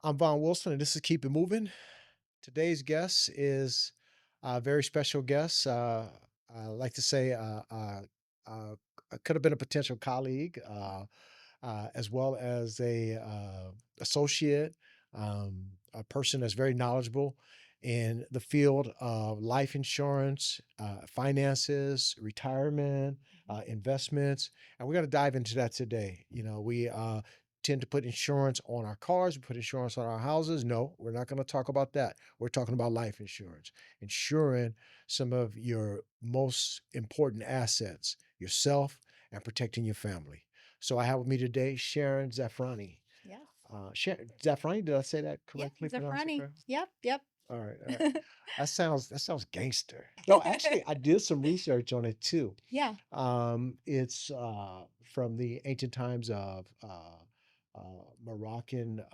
I'm Von Wilson, and this is Keep It Moving. Today's guest is a very special guest. I like to say uh, could have been a potential colleague, as well as a associate, a person that's very knowledgeable in the field of life insurance, finances, retirement, investments, and we're going to dive into that today. We tend to put insurance on our cars, we put insurance on our houses. No, we're not going to talk about that. We're talking about life insurance, insuring some of your most important assets, yourself, and protecting your family. So I have with me today Sharon Zafrani. Yes. Sharon Zafrani, did I say that Yeah, correctly? Pronounce it Zafrani. correct? Yep, yep. All right, all right. That sounds gangster. No, actually, I did some research on it too. Yeah. It's from the ancient times of Moroccan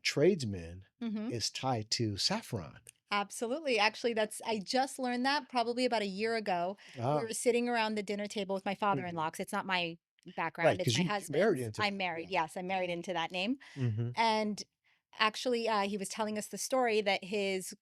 tradesmen. hmm Is tied to saffron. Absolutely. Actually, I just learned that probably about a year ago. We Ah, were sitting around the dinner table with my mhm. father-in-law, 'cause it's not my Right, background, it's because my you married husband's. into I'm that. married. Yeah. Yes, I'm married into that name. Mm-hmm. And actually, he was telling us the story that his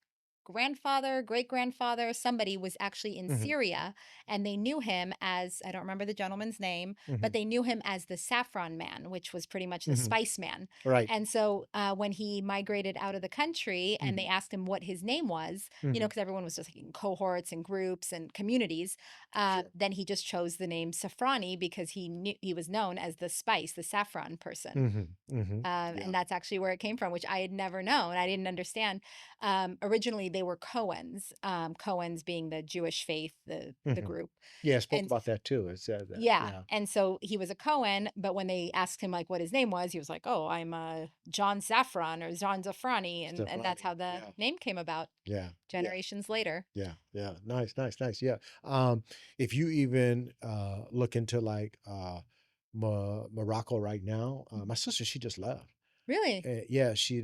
grandfather, great grandfather, somebody was actually in Mm-hmm. Syria, and they knew him as, I don't remember the gentleman's name, Mm-hmm. but they knew him as the saffron man, which was pretty much the Mm-hmm. spice man. Right. And so when he migrated out of the country and Mm-hmm. they asked him what his name was, Mm-hmm. because everyone was just like in cohorts and groups and communities, Sure. then he just chose the name Safrani because he knew he was known as the spice, the saffron person. Mm-hmm. Mm-hmm. Yeah. And that's actually where it came from, which I had never known. I didn't understand. Originally, they were Cohens, Cohens being the Jewish faith, the Mm-hmm. group. Yeah, I spoke And about that too. It said that. yeah, Yeah. and so he was a Cohen, but when they asked him like what his name was, he was like, "Oh, I'm John Saffron or John Zafrani," and that's Stefani. how the Yeah. name came about Yeah. Yeah. generations later. Yeah, yeah, nice, nice, nice. Yeah. If you even look into like Morocco right now, my Mhm. sister, she just left. Really? Yeah, she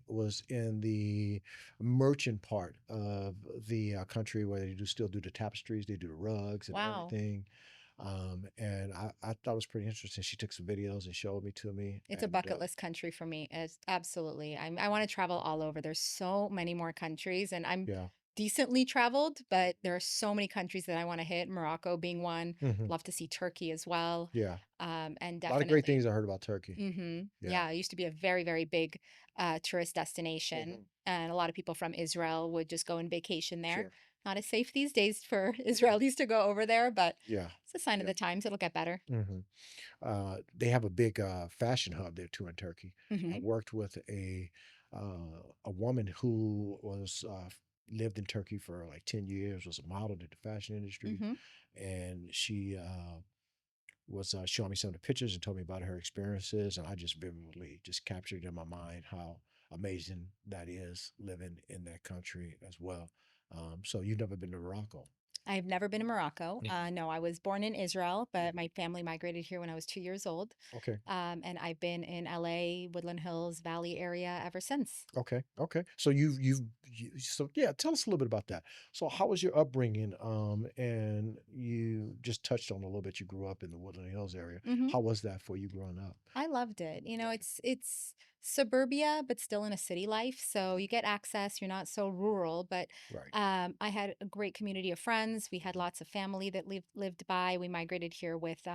was in the merchant part of the country where they still do the tapestries, they do the rugs and Wow. everything. And I thought it was pretty interesting. She took some videos and showed me to me, It's a and bucket list country for me. It's absolutely. I want to travel all over. There's so many more countries, and I'm yeah. decently traveled, but there are so many countries that I want to hit. Morocco being one. Hmm. Love to see Turkey as well. Yeah, And a lot of great definitely. things I heard about Turkey. Yeah. Yeah, it used to be a very, very big tourist destination, Hmm. and a lot of people from Israel would just go and vacation there. Sure. Not as safe these days for Israelis to go over there, but Yeah. it's a sign of Yeah. the times. It'll get better. Hmm. They have a big fashion hub there too in Turkey. I hmm worked with a woman who was lived in Turkey for like 10 years, was a model in the fashion industry, hmm and she was showing me some of the pictures and told me about her experiences, and I just vividly just captured in my mind how amazing that is living in that country as well. So you've never been to Morocco? I've never been to Morocco. Mhm. No, I was born in Israel, but Mhm. my family migrated here when I was 2 years old. Okay. And I've been in LA, Woodland Hills, Valley area ever since. Okay, okay. So so yeah, tell us a little bit about that. So how was your upbringing? And you just touched on a little bit. You grew up in the Woodland Hills area. hmm How was that for you growing up? I loved it. Yeah. It's suburbia, but still in a city life. So you get access. You're not so rural, but Right. I had a great community of friends. We had lots of family that lived by. We migrated here with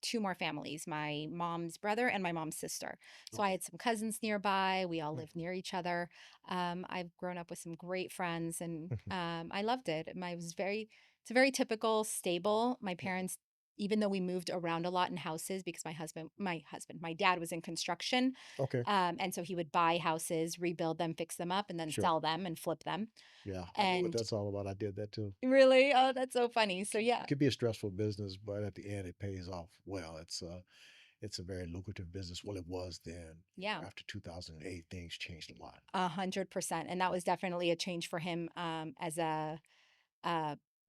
two more families, my mom's brother and my mom's sister. So I Okay. had some cousins nearby. We all lived Mhm. near each other. I've grown up with some great friends, and Mhm. I loved it. It's a very typical, stable. My Mhm. parents, even though we moved around a lot in houses because my dad was in construction. Okay. And so he would buy houses, rebuild them, fix them up, and then Sure. sell them and flip them. Yeah, I know what And that's all about. I did that too. really, oh, that's so funny. So It yeah, could be a stressful business, but at the end, it pays off well. It's a very lucrative business. Well, it was then. yeah, After 2008, things changed a lot. 100%. And that was definitely a change for him uh,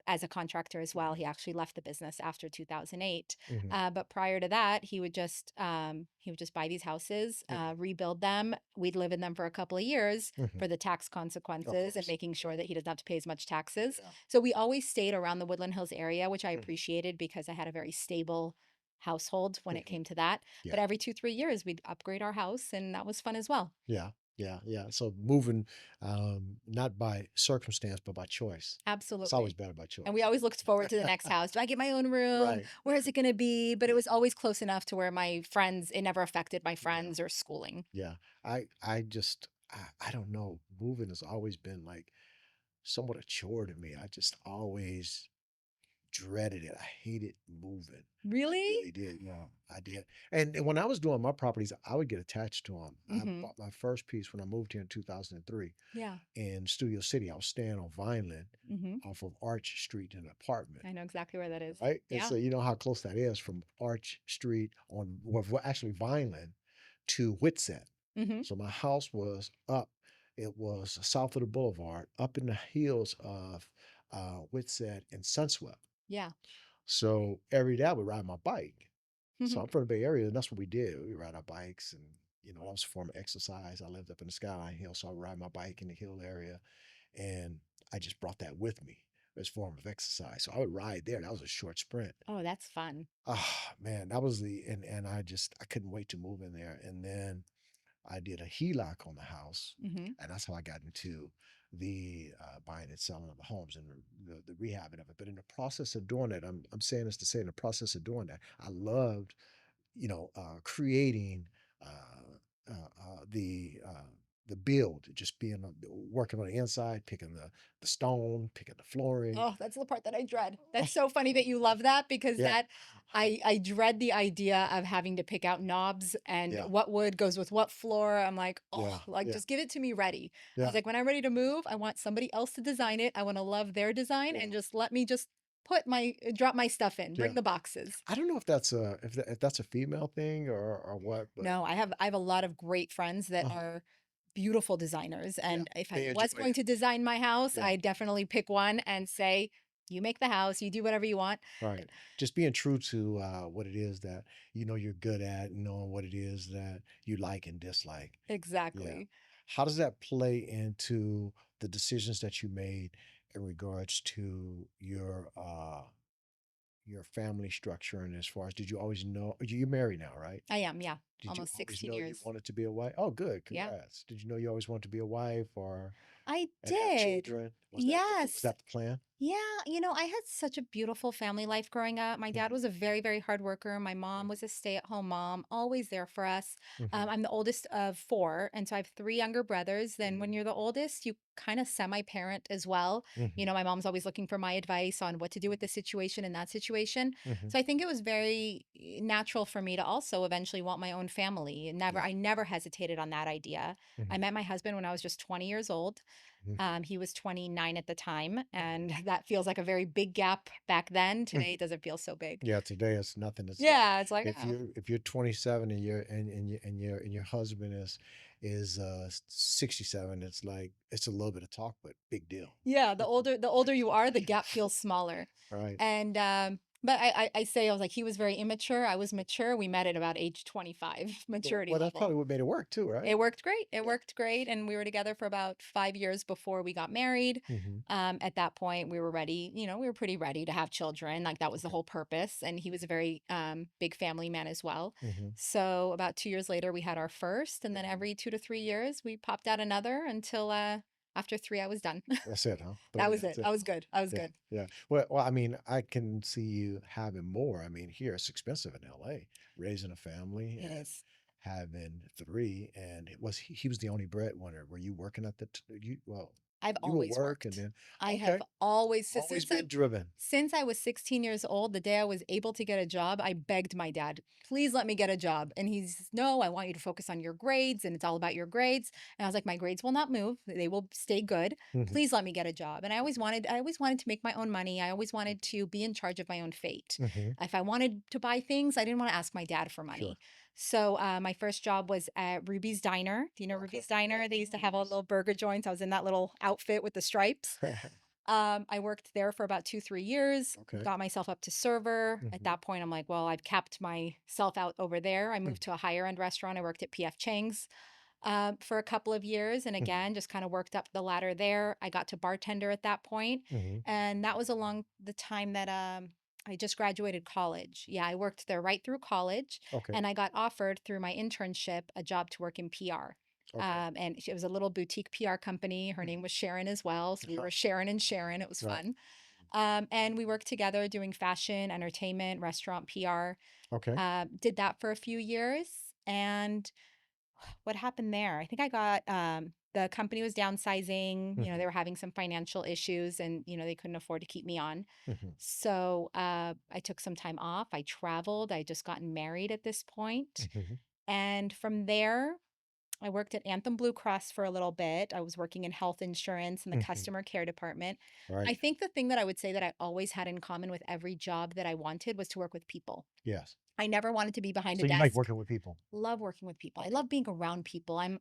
as a contractor as well. He actually left the business after 2008. Hmm. But prior to that, he would just buy these houses, Hmm. rebuild them. We'd live in them for a couple of years Hmm. for the tax Of consequences and course. making sure that he doesn't have to pay as much taxes. Yeah. So we always stayed around the Woodland Hills area, which I Mhm. appreciated because I had a very stable household when it Mhm. came to that. But Yeah. every 2, 3 years, we'd upgrade our house, and that was fun as well. Yeah. Yeah. Yeah. So moving, not by circumstance, but by choice. It's always Absolutely. better by And we choice. always looked forward to the next house. Do I get my own room? Right. Where is it going to be? But it Yeah. was always close enough to where my friends, it never affected my Yeah. friends or schooling. Yeah. I just, I don't know. Moving has always been like somewhat a chore to me. I just always dreaded it. I hated moving. I Really? really did. Yeah, I did. And when I was doing my properties, I would get attached to them. I Hmm. bought my first piece when I moved here in 2003 Yeah. in Studio City. I was staying on Vineland Hmm. off of Arch Street in an apartment. I know exactly where that is. Right. And Yeah. so you know how close that is from Arch Street on well, actually Vineland to Whitsett. Hmm. So my house was up. It was south of the boulevard, up in the hills of Whitsett and Sunswept. Yeah. So every day I would ride my bike. So Hmm. I'm from the Bay Area, and that's what we did. We ride our bikes, and that was a form of exercise. I lived up in the Skyline Hill, so I would ride my bike in the hill area, and I just brought that with me as a form of exercise. So I would ride there. That was a short sprint. Oh, that's fun. Ah, man, that was and I couldn't wait to move in there. And then I did a HELOC on the house, Hmm. and that's how I got into the buying and selling of the homes and the rehabbing of it. But in the process of doing it, I'm saying this to say, in the process of doing that, I loved, creating the build, just being working on the inside, picking the stone, picking the flooring. Oh, that's the part that I dread. That's so funny that you love that because Yeah, that I dread the idea of having to pick out knobs and yeah, what wood goes with what floor. I'm like, oh, yeah, like yeah, just give it to me ready. I was yeah, like, when I'm ready to move, I want somebody else to design it. I want to love their design yeah, and just let me just drop my stuff in, yeah. bring the boxes. I don't know if that's a if that's a female thing or what, but No, I have a lot of great friends that uh, are beautiful designers. yeah, And if I they was enjoy going it. to design my house, Yeah. I definitely pick one and say, you make the house, you do whatever you want. Right. Just being true to what it is that you're good at, knowing what it is that you like and dislike. Yeah. Exactly. How does that play into the decisions that you made in regards to your family structure and as far as did you always know you're married now, right? I am, yeah. Did you Almost always 16 know you years. wanted to be a wife? Oh, good. Yeah. Congrats. Did you know you always wanted to be a wife or I and have did. children? Was Yes. that the plan? Yeah, I had such a beautiful family life growing up. My dad Mhm, was a very, very hard worker. My mom mhm, was a stay-at-home mom, always there for us. mhm, I'm the oldest of four, and so I have three younger brothers. Then when mhm, you're the oldest, you kind of semi-parent as well. mhm, My mom's always looking for my advice on what to do with this situation and that situation. mhm. So I think it was very natural for me to also eventually want my own family. Yeah. I never hesitated on that idea. I Mhm, met my husband when I was just 20 years old. mhm, He was 29 at the time, and that feels like a very big gap back then. Today, mhm. it doesn't feel so big. Yeah, today it's nothing. It's like Yeah, it's like, if oh, you're 27 and your husband is 67, it's like it's a little bit of talk, but big deal. yeah, the older you are, the gap feels smaller. Right. And but I say I was like he was very immature. I was mature. We met at about age 25, Well, maturity well, that's level. probably what made it work too, right? It worked great. It Yeah. worked great. And we were together for about 5 years before we got married. Hmm. At that point, we were ready, we were pretty ready to have children. Like that was the Okay. whole purpose. And he was a very big family man as well. Hmm. So about 2 years later, we had our first. And then Hmm. every 2 to 3 years, we popped out another until after three, I was done. That's it, huh? That 3. was it. That's it. I was good. I was Yeah. good. Yeah. Well, I mean, I can see you having more. I mean, here it's expensive in LA, raising a family It and is. having three. And he was the only breadwinner. Were you working at I've you will always work and worked. then I have okay, always always been driven. since I was 16 years old, the day I was able to get a job, I begged my dad, "Please let me get a job." And he's, "No, I want you to focus on your grades and it's all about your grades." And I was like, "My grades will not move. They will stay good. Mhm, Please let me get a job." And I always wanted to make my own money. I always wanted to be in charge of my own fate. mhm, If I wanted to buy things, I didn't want to ask my dad for sure. money. So my first job was at Ruby's Diner. Do you know Okay. Ruby's Diner? They used to have a little burger joint. I was in that little outfit with the stripes. I worked there for about 2, 3 years, Okay. got myself up to server. At Mhm, that point, I'm like, well, I've capped myself out over there. I mhm, moved to a higher end restaurant. I worked at PF Chang's for a couple of years. And mhm, again, just kind of worked up the ladder there. I got to bartender at that point, mhm, and that was along the time that I just graduated college. Yeah, I worked there right through college, Okay. and I got offered through my internship a job to work in PR. Okay. It was a little boutique PR company. Her name Mhm. was Sharon as well. So we Uh-huh. were Sharon and Sharon. It was Right. fun. And we worked together doing fashion, entertainment, restaurant PR. Okay. Did that for a few years. And what happened there? I think I got the company was downsizing, they Mhm. were having some financial issues and they couldn't afford to keep me on. Mhm. So I took some time off. I traveled. I just gotten married at this point. Mhm. And from there, I worked at Anthem Blue Cross for a little bit. I was working in health insurance in the Mhm. customer care department. I Right. think the thing that I would say that I always had in common with every job that I wanted was to work with people. Yes. I never wanted to be behind a So you like desk. working with people? Love working with people. I Okay. love being around people. I'm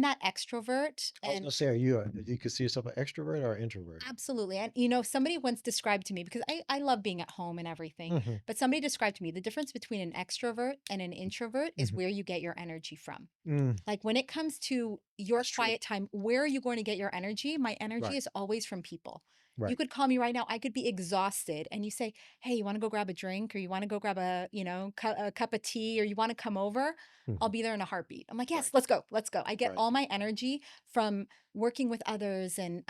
that extrovert I was and gonna say, are you you consider yourself an extrovert or introvert? absolutely. And somebody once described to me because I love being at home and everything, Mhm. but somebody described to me the difference between an extrovert and an introvert is Mhm. where you get your energy from. Mm, Like when it comes to your that's true. quiet time, where are you going to get your energy? My energy Right. is always from people. You Right. could call me right now. I could be exhausted and you say, "Hey, you want to go grab a drink or you want to go grab a cup of tea or you want to come over?" I'll Mhm. be there in a heartbeat. I'm like, Right. "Yes, let's go. Let's go." I get Right. all my energy from working with others and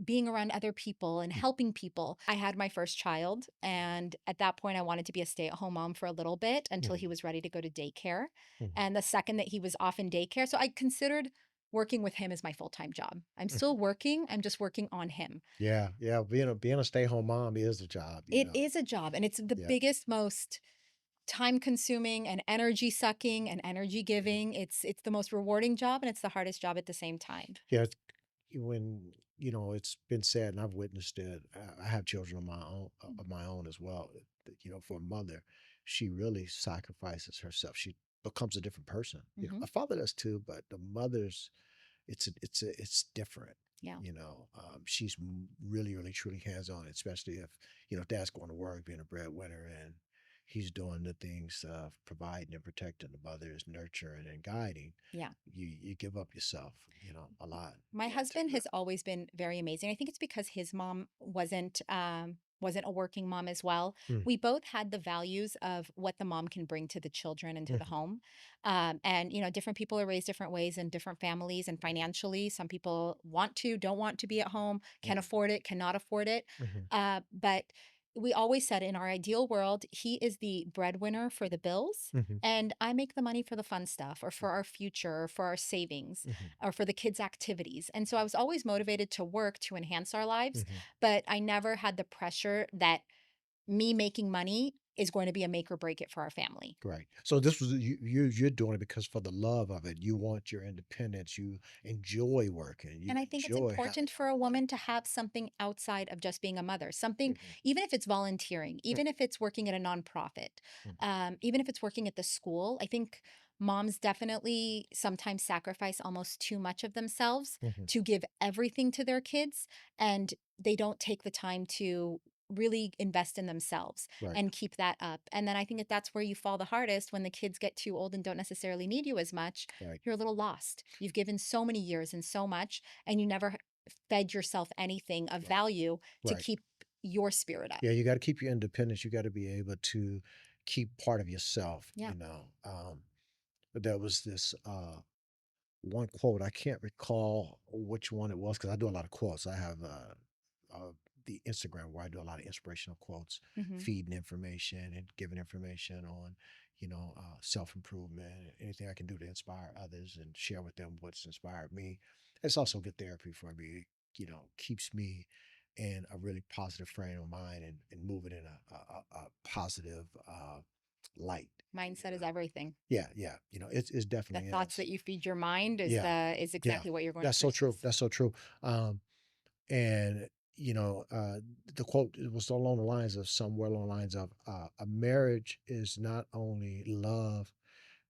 being around other people and Mm, helping people. I had my first child, and at that point, I wanted to be a stay at home mom for a little bit until he mhm. was ready to go to daycare. Mhm. And the second that he was off in daycare, so I considered working with him as my full-time job. I'm still Mhm. working, I'm just working on him. Yeah. Yeah. Being a stay-home mom is a job, you It know. is a job, and it's the Yeah. biggest, most time-consuming and energy-sucking and Mhm. energy-giving. It's the most rewarding job, and it's the hardest job at the same time. Yeah. When it's been said, and I've witnessed it. I have children Mm, of my own as well. For a mother, she really sacrifices herself. She becomes a different person. mhm. A father does too, but the mother's it's different. Yeah. She's really, really, truly hands on, especially if dad's going to work, being a breadwinner, and he's doing the things of providing and protecting. The mother is nurturing and guiding. Yeah. You give up yourself, a lot. My Yeah, take husband that. has always been very amazing. I think it's because his mom wasn't a working mom as well. Mm, We both had the values of what the mom can bring to the children and to the mhm, home. And different people are raised different ways in different families and financially. Some people don't want to be at home, can mhm, afford it, cannot afford it. mhm, But we always said in our ideal world, he is the breadwinner for the bills. mhm, And I make the money for the fun stuff or for mhm, our future or for our savings mhm, or for the kids' activities. And so I was always motivated to work to enhance our lives, mhm. but I never had the pressure that me making money is going to be a make or break it for our family. Right. So this was you're doing it because for the love of it. You want your independence. You enjoy working. You And I think it's enjoy having important your for a own money. woman to have something outside of just being a mother, something, Mhm, even if it's volunteering, mhm, even if it's working at a nonprofit, mhm, even if it's working at the school. I think moms definitely sometimes sacrifice almost too much of themselves mhm. to give everything to their kids, and they don't take the time to really invest in themselves Right. and keep that up. And then I think that that's where you fall the hardest when the kids get too old and don't necessarily need you as much. Right. You're a little lost. You've given so many years and so much, and you never fed yourself anything of Right. value to Right. keep your spirit up. Yeah. You got to keep your independence. You got to be able to keep part of yourself. Yeah. But there was this one quote. I can't recall which one it was because I do a lot of quotes. I have the Instagram where I do a lot of inspirational quotes, Hmm. feeding information and giving information on, self improvement, anything I can do to inspire others and share with them what's inspired me. It's also good therapy for me. Keeps me in a really positive frame of mind and moving in a positive light. Mindset is everything. Yeah, yeah. It's The definitely thoughts is. that you feed your mind is Yeah, the is yeah. exactly what you're going to That's so true. produce. That's so true. And you know, uh, the quote it was along the lines of somewhere along the lines of a marriage is not only love,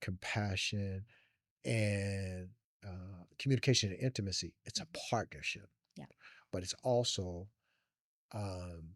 compassion, and communication and intimacy. It's a Mhm. partnership, Yeah. but it's also um,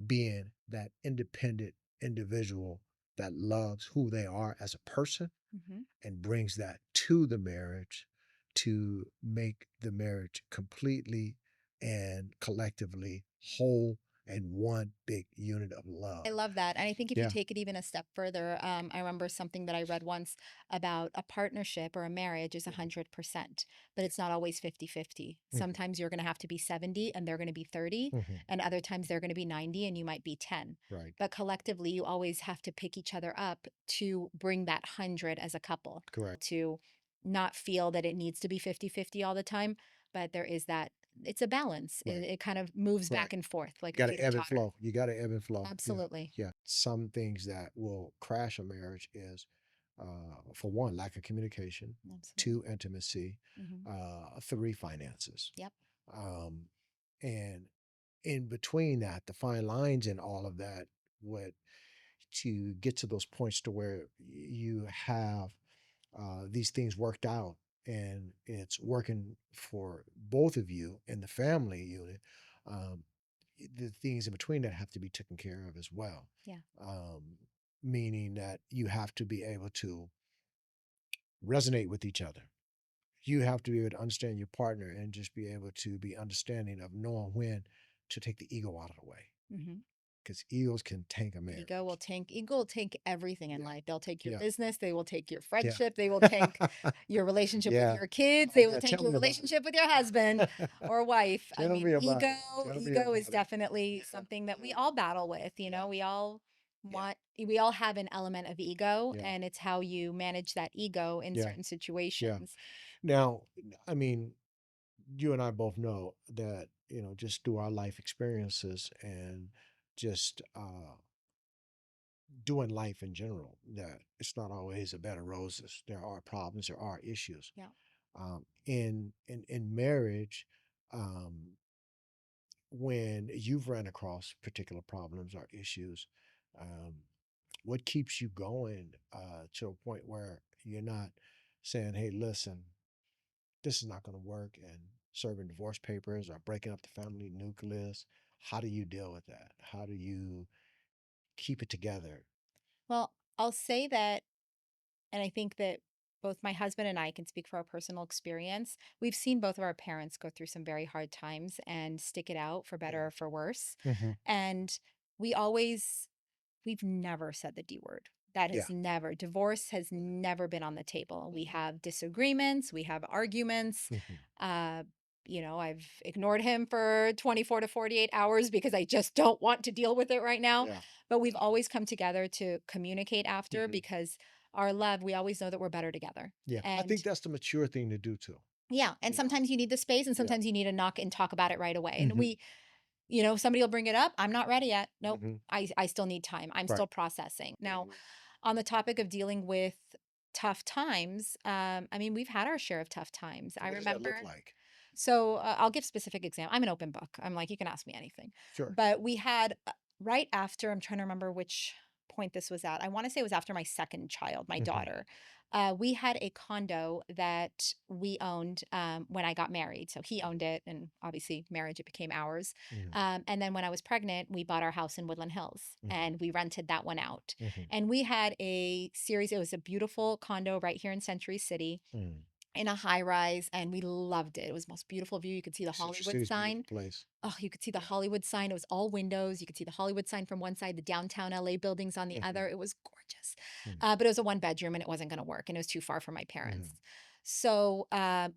being that independent individual that loves who they are as a person Hmm. and brings that to the marriage to make the marriage completely and collectively whole and one big unit of I love. love that. And I think if you Yeah. take it even a step further, I remember something that I read once about a partnership or a marriage is Mhm. 100%, but Yeah. it's not always 50-50. Mhm. Sometimes you're going to have to be 70 and they're going to be 30, Mhm. and other times they're going to be 90 and you might be 10. Right. But collectively, you always have to pick each other up to bring that 100 as a couple, Correct. to not feel that it needs to be 50-50 all the time, but there is that. It's a balance. Right. It kind of moves Right. back and forth like You a got to teeter ebb and totter. flow. You got to ebb and flow. Yeah. Absolutely. Yeah. Some things that will crash a marriage is, for one, lack of communication, Absolutely. two, intimacy, Hmm. three, finances. Yep. Um, and in between that, the fine lines in all of that, what to get to those points to where you have these things worked out and it's working for both of you in the family unit. Um, the things in between that have to be taken care of as well. Yeah. Um, Meaning that you have to be able to resonate with each other. You have to be able to understand your partner and just be able to be understanding of knowing when to take the ego out of the way, Hmm. because egos can tank a marriage. Ego will take everything in Yeah. life. They'll take your Yeah. business, they will take your Yeah. friendship, they will take your relationship with Yeah. your kids, Oh they will yeah. take Tell your me about relationship with your husband it. or wife. I Tell mean, me about it. Tell me ego is about it. definitely something that we all battle with, you Yeah. know. Yeah. We all have an element of ego, Yeah. and it's how you manage that ego in Yeah. certain Yeah. situations. Now, I mean, you and I both know that, just through our life experiences and just doing life in general, that it's not always a bed of roses. There are problems, there are issues. Yeah. In marriage, um, when you've run across particular problems or issues, um, what keeps you going to a point where you're not saying, "Hey, listen, this is not going to work," and serving divorce papers or breaking up the family nucleus? How do you deal with that? How do you keep it together? Well, I'll say that, and I think that both my husband and I can speak for our personal experience. We've seen both of our parents go through some very hard times and stick it out for better or for worse. Hmm. And we always, we've never said the D word. That Yeah. has never, divorce has never been on the table. We have disagreements, we have arguments. Hmm. Uh, I've ignored him for 24 to 48 hours because I just don't want to deal with it right now. Yeah. But we've always come together to communicate after, Hmm. because our love, we always know that we're better together. Yeah. I And think that's the mature thing to do too. yeah, and You know. sometimes you need the space and Yeah. sometimes you need to knock and talk about it right away. And Hmm. somebody will bring it up. I'm not ready yet. Nope. Hmm. I still need time. I'm Right. still processing. Now, Hmm. on the topic of dealing with tough times, I mean, we've had our share of tough times. I What does that look remember. like? So I'll give specific example. I'm an open book. I'm like, you can ask me anything. Sure. But we had right after, I'm trying to remember which point this was at. I want to say it was after my second child, my Hmm. daughter. We had a condo that we owned when I got married. So he owned it, and obviously, marriage, it became ours. Hmm. And then when I was pregnant, we bought our house in Woodland Hills Hmm. and we rented that one out. Hmm. And we had a series, it was a beautiful condo right here in Century City Hmm. in a high rise, and we loved it. It was the most beautiful view. You could see the Century Hollywood City is a beautiful sign. place. Oh, you could see the Yeah. Hollywood sign. It was all windows. You could see the Hollywood sign from one side, the downtown LA buildings on the Hmm. other. It was gorgeous. Hmm. But it was a one bedroom and it wasn't going to work and it was too far from my parents. Hmm. So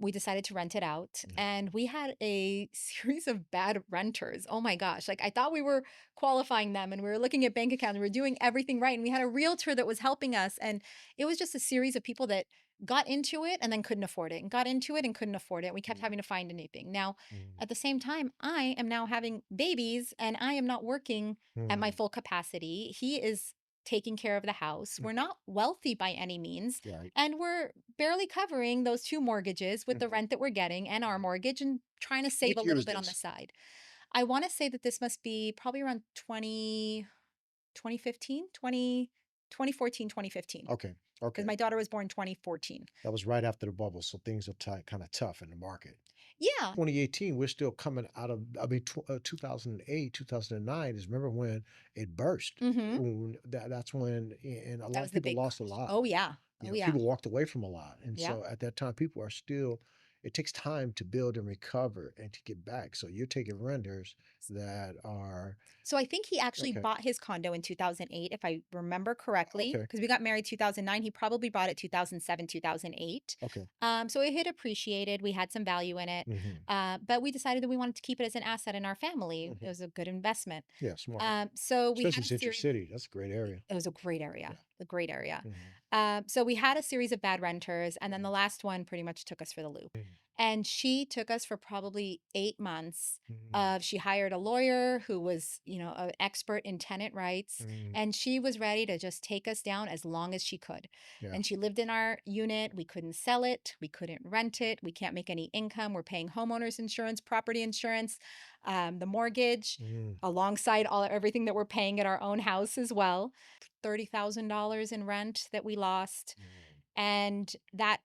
we decided to rent it out, Yeah. and we had a series of bad renters. Oh my gosh. Like, I thought we were qualifying them and we were looking at bank accounts and we were doing everything right. And we had a realtor that was helping us. And it was just a series of people that got into it and then couldn't afford it and got into it and couldn't afford it. We kept Hmm. having to find anything. Now, Hmm. at the same time, I am now having babies and I am not working at my Hmm. full capacity. He is taking care of the house. We're Hmm. not wealthy by any means, Right. and we're barely covering those two mortgages with the Hmm. rent that we're getting and our mortgage, and trying to save a What year little is bit on the this? side. I want to say that this must be probably around 2015, 2014, 2015, Okay. because Okay. my daughter was born 2014. That was right after the bubble, so things are kind of tough in the market. Yeah. 2018, we're still coming out of, I mean, 2008, 2009 is, remember when it burst? Hmm. That's when, and a That lot was of the people big lost a crash. lot. Oh, yeah. You Oh, know, yeah. people walked away from a lot. And Yeah. so at that time, people are still it takes time to build and recover and to get back. So you're taking renters that are So I think he actually okay. bought his condo in 2008, if I remember correctly, Okay. because we got married 2009. He probably bought it 2007, 2008. Okay. So it had appreciated. We had some value in it, Hmm. but we decided that we wanted to keep it as an asset in our family. It Hmm. was a good investment. Yeah, smart. So we Especially had a Century series. City. That's a great area. It was a great area, Yeah. a great area. Hmm. So we had a series of bad renters, and then the Hmm. last one pretty much took us for the loop. And she took us for probably 8 months. Hmm. She hired a lawyer who was, an expert in tenant rights, Hmm. and she was ready to just take us down as long as she could. Yeah. And she lived in our unit. We couldn't sell it. We couldn't rent it. We can't make any income. We're paying homeowners insurance, property insurance, the mortgage, Mm. alongside everything that we're paying at our own house as well. $30,000 in rent that we lost. Mm. And that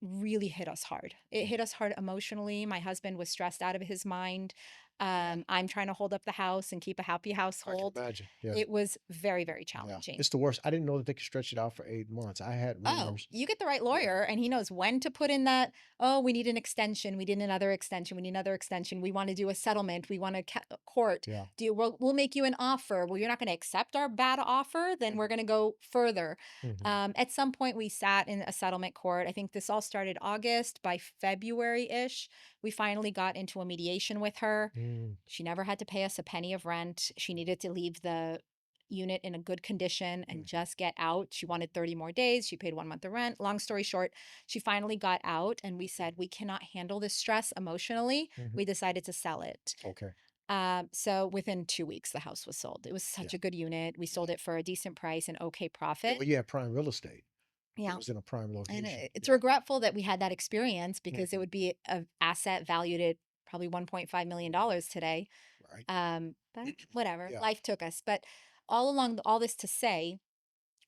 really hit us hard. It Mm. hit us hard emotionally. My husband was stressed out of his mind. Yeah, I'm trying to hold up the house and keep a happy I can household. imagine. Yeah. It was very, very Yeah. challenging. It's the worst. I didn't know that they could stretch it out for 8 months. I had Oh, rumors. you get the right Yeah. lawyer and he knows when to put in that. Oh, we need an extension. We need another extension. We need another extension. We want to do a settlement. We want to court. Yeah. We'll make you an offer. Well, you're not going to accept our bad offer. Then we're going to go further. Hmm. At some point, we sat in a settlement court. I think this all started August. By February ish, we finally got into a mediation with her. Mm. She never had to pay us a penny of rent. She needed to leave the unit in a good condition and Hmm. just get out. She wanted 30 more days. She paid 1 month of rent. Long story short, she finally got out and we said, we cannot handle this stress emotionally. Hmm. We decided to sell it. Okay. So within 2 weeks, the house was sold. It was Yeah. such a good unit. We sold Yeah. it for a decent price and okay Yeah. profit. Well, you had prime real estate. It Yeah. was in a prime And location. it's Yeah. regretful that we had that experience because it Hmm. would be an asset valued at probably $1.5 million today. Right. But whatever, Yeah. life took us. But all along, all this to say,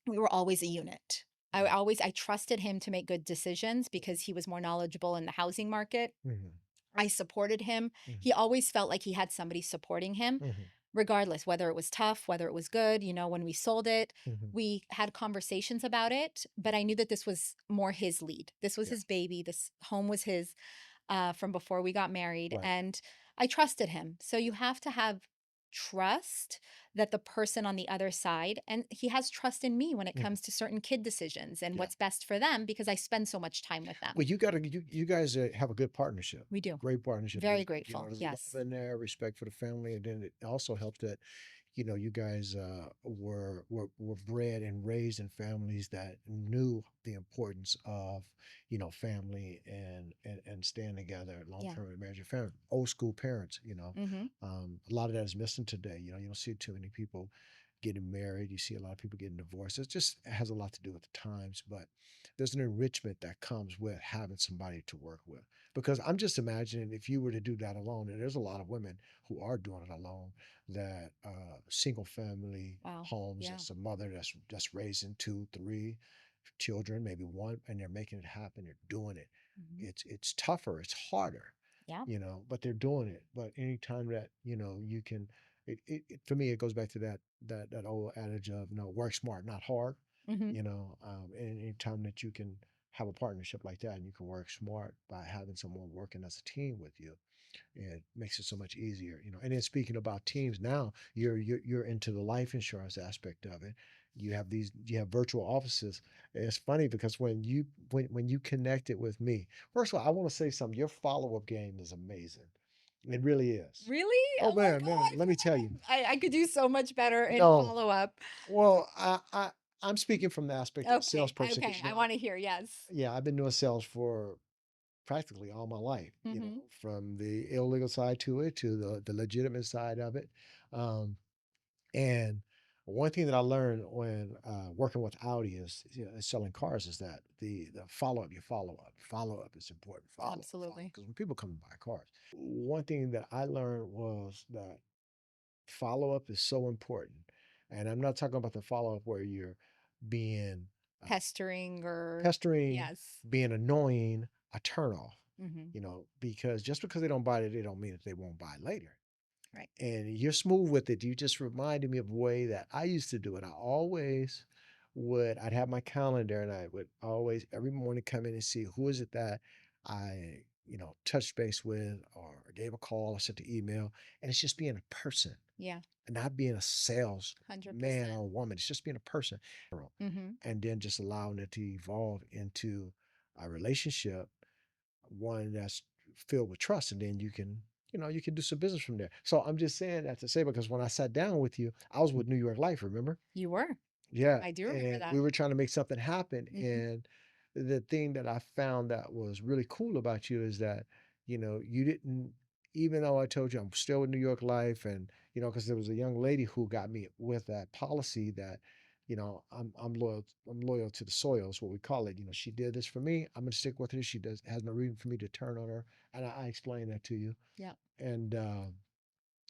we were always a unit. Yeah. I trusted him to make good decisions because he was more knowledgeable in the housing market. Hmm. I supported him. Hmm. He always felt like he had somebody supporting him, Hmm. regardless whether it was tough, whether it was good. When we sold it, Hmm. we had conversations about it, but I knew that this was more his lead. This was Yeah. his baby. This home was his from before we got married. Right. And I trusted him. So you have to have trust that the person on the other side, and he has trust in me when it Hmm. comes to certain kid decisions and Yeah. what's best for them because I spend so much time with them. Well, you guys have a good partnership, We do. great partnership. Very You know, grateful. there's love Yes. in there, respect for the family, and then it also helped that you guys were bred and raised in families that knew the importance of family and staying together, long Yeah. term marriage and family. Old school parents, Hmm. a lot of that is missing today. You don't see too many people getting married. You see a lot of people getting divorced. It has a lot to do with the times, but there's an enrichment that comes with having somebody to work with. Because I'm just imagining if you were to do that alone, and there's a lot of women who are doing it alone, that single family Wow. homes, Yeah. that's a mother that's raising two, three children, maybe one, and they're making it happen. They're doing it. Hmm. It's tougher. It's harder, Yeah. but they're doing it. But anytime that you can, for me, it goes back to that old adage of work smart, not hard. Hmm. And anytime that you can have a partnership like that, and you can work smart by having someone working as a team with you, it makes it so much easier. And then speaking about teams, now you're into the life insurance aspect of it. You have virtual offices. It's funny because when you connected with me, first of all, I want to say something. Your follow-up game is amazing. It really is. Really? Oh Oh my man, man, let me tell you. God. I could do so much better in No, follow up. well, I'm speaking from the aspect of a Okay. salesperson Okay. because I want to hear. Yes. yeah, I've been doing sales for practically all my life, Hmm. from the illegal side to it to the legitimate side of it. Um, and one thing that I learned when working with Audi is selling cars is that the follow up is important. Follow up, Absolutely. because when people come to buy cars, one thing that I learned was that follow up is so important. And I'm not talking about the follow up where you're being uh, Pestering or, pestering, yes. being annoying, a turnoff. Hmm. Because just because they don't buy it, they don't mean that they won't buy later. Right. And you're smooth with it. You just reminded me of a way that I used to do it. I'd have my calendar and I would always every morning come in and see who is it that I touched base with or gave a call or sent an email. And it's just being a person Yeah. and not being a sales man 100%. or woman. It's just being a person. Mhm. And then just allowing it to evolve into a relationship, one that's filled with trust. And then you can do some business from there. So I'm just saying that to say, because when I sat down with you, I was with New York Life, remember? You were. Yeah, I do remember and that. we were trying to make something happen, Mhm. and the thing that I found that was really cool about you is that, you didn't, even though I told you I'm still with New York Life, and because there was a young lady who got me with that policy that, I'm loyal to the soil is what we call it. She did this for me. I'm gonna stick with her. She does has no reason for me to turn on her, and I explained that to you, Yeah. and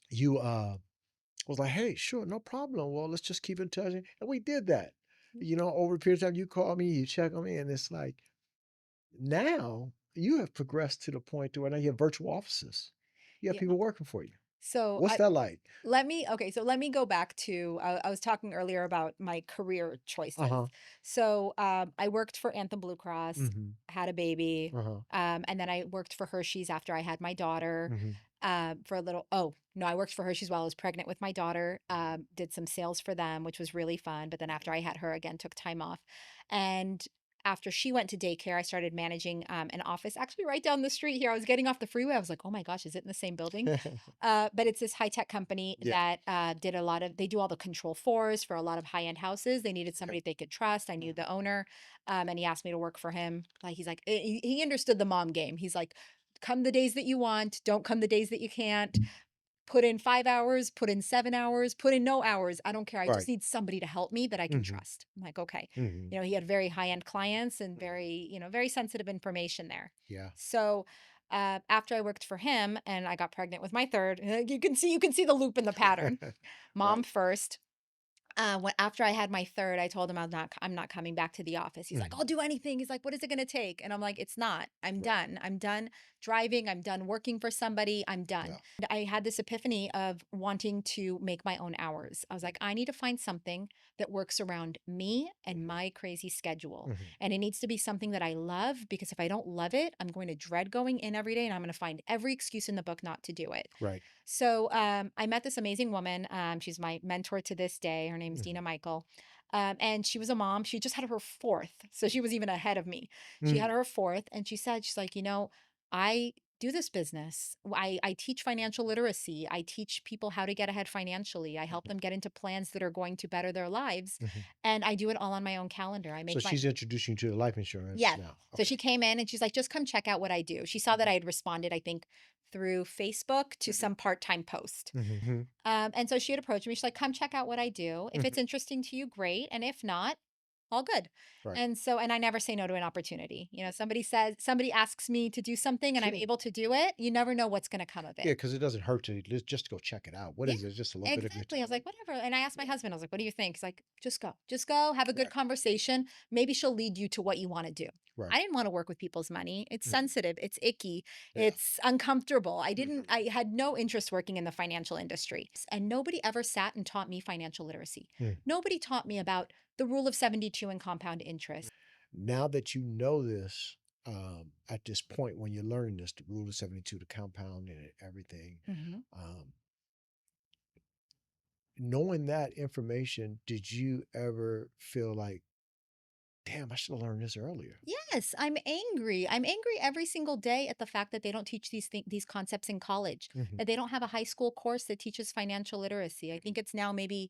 you was like, "Hey, sure, no problem. Well, let's just keep in touch." And we did that. Over a period of time, you call me, you check on me, and it's like now you have progressed to the point to where now you have virtual offices. You have Yeah. people working for you. So What's I that like? let me go back to I was talking earlier about my career choices. Uh-huh. So I worked for Anthem Blue Cross, Mm-hmm. had a baby, Uh-huh. and then I worked for Hershey's after I had my daughter. Mm-hmm. For a little, oh no, I worked for Hershey's while I was pregnant with my daughter. Did some sales for them, which was really fun. But then after I had her again, took time off, and after she went to daycare, I started managing an office actually right down the street here. I was getting off the freeway. I was like, oh my gosh, is it in the same building? But it's this high tech company Yeah. that did a lot of, they do all the control fours for a lot of high end houses. They needed Okay. somebody they could trust. I knew the owner, and he asked me to work for him. Like, he's like, he understood the mom game. He's like, come the days that you want, don't come the days that you can't. Put in 5 hours, put in 7 hours, put in no hours. I don't care. I just Right. need somebody to help me that I can Mm-hmm. trust. I'm like, okay. Mm-hmm. He had very high end clients and Mm-hmm. very, very sensitive information there. Yeah. So after I worked for him and I got pregnant with my third, you can see the loop in the pattern. Mom Right. first, after I had my third, I told him I'm not coming back to the office. He's like, Mm-hmm. I'll do anything. He's like, what is it going to take? And I'm like, it's not. I'm Right. done. I'm done driving. I'm done working for somebody. I'm done. Yeah. And I had this epiphany of wanting to make my own hours. I was like, I need to find something that works around me and Mm-hmm. my crazy schedule. Mm-hmm. And it needs to be something that I love, because if I don't love it, I'm going to dread going in every day and I'm going to find every excuse in the book not to do it. Right. So I met this amazing woman. She's my mentor to this day. Her name's Mm-hmm. Dina Michael. And she was a mom. She just had her fourth. So she was even ahead of me. She Mm-hmm. had her fourth. And she said, she's like, I do this business. I teach financial literacy. I teach people how to get ahead financially. I help them get into plans that are going to better their lives. Mm-hmm. And I do it all on my own calendar. I So make my, she's introducing you to the life insurance yeah. now. So Okay. she came in and she's like, just come check out what I do. She saw that I had responded, I think, through Facebook to Mm-hmm. some part time post. Mm-hmm. And so she had approached me. She's like, come check out what I do. If Mm-hmm. it's interesting to you, great. And if not, all good. Right. And I never say no to an opportunity. Somebody asks me to do something and I'm Sure. able to do it. You never know what's going to come of it. Yeah, because it doesn't hurt to just go check it out. What Yeah, is it? Just a little bit of your exactly. I was time. like, whatever. And I asked my husband, I was like, what do you think? He's like, just go, have a good Right. conversation. Maybe she'll lead you to what you want to do. Right. I didn't want to work with people's money. It's Mhm. sensitive. It's icky. Yeah. It's uncomfortable. Mhm. I had no interest working in the financial industry. And nobody ever sat and taught me financial literacy. Mm. Nobody taught me about the rule of 72 and compound interest. Now that you know this, at this point when you're learning this, the rule of 72, the compound and everything, Mhm. um, knowing that information, did you ever feel like, damn, I should have learned this earlier? Yes, I'm angry. I'm angry every single day at the fact that they don't teach these concepts in college, Hmm. that they don't have a high school course that teaches financial literacy. I think it's now maybe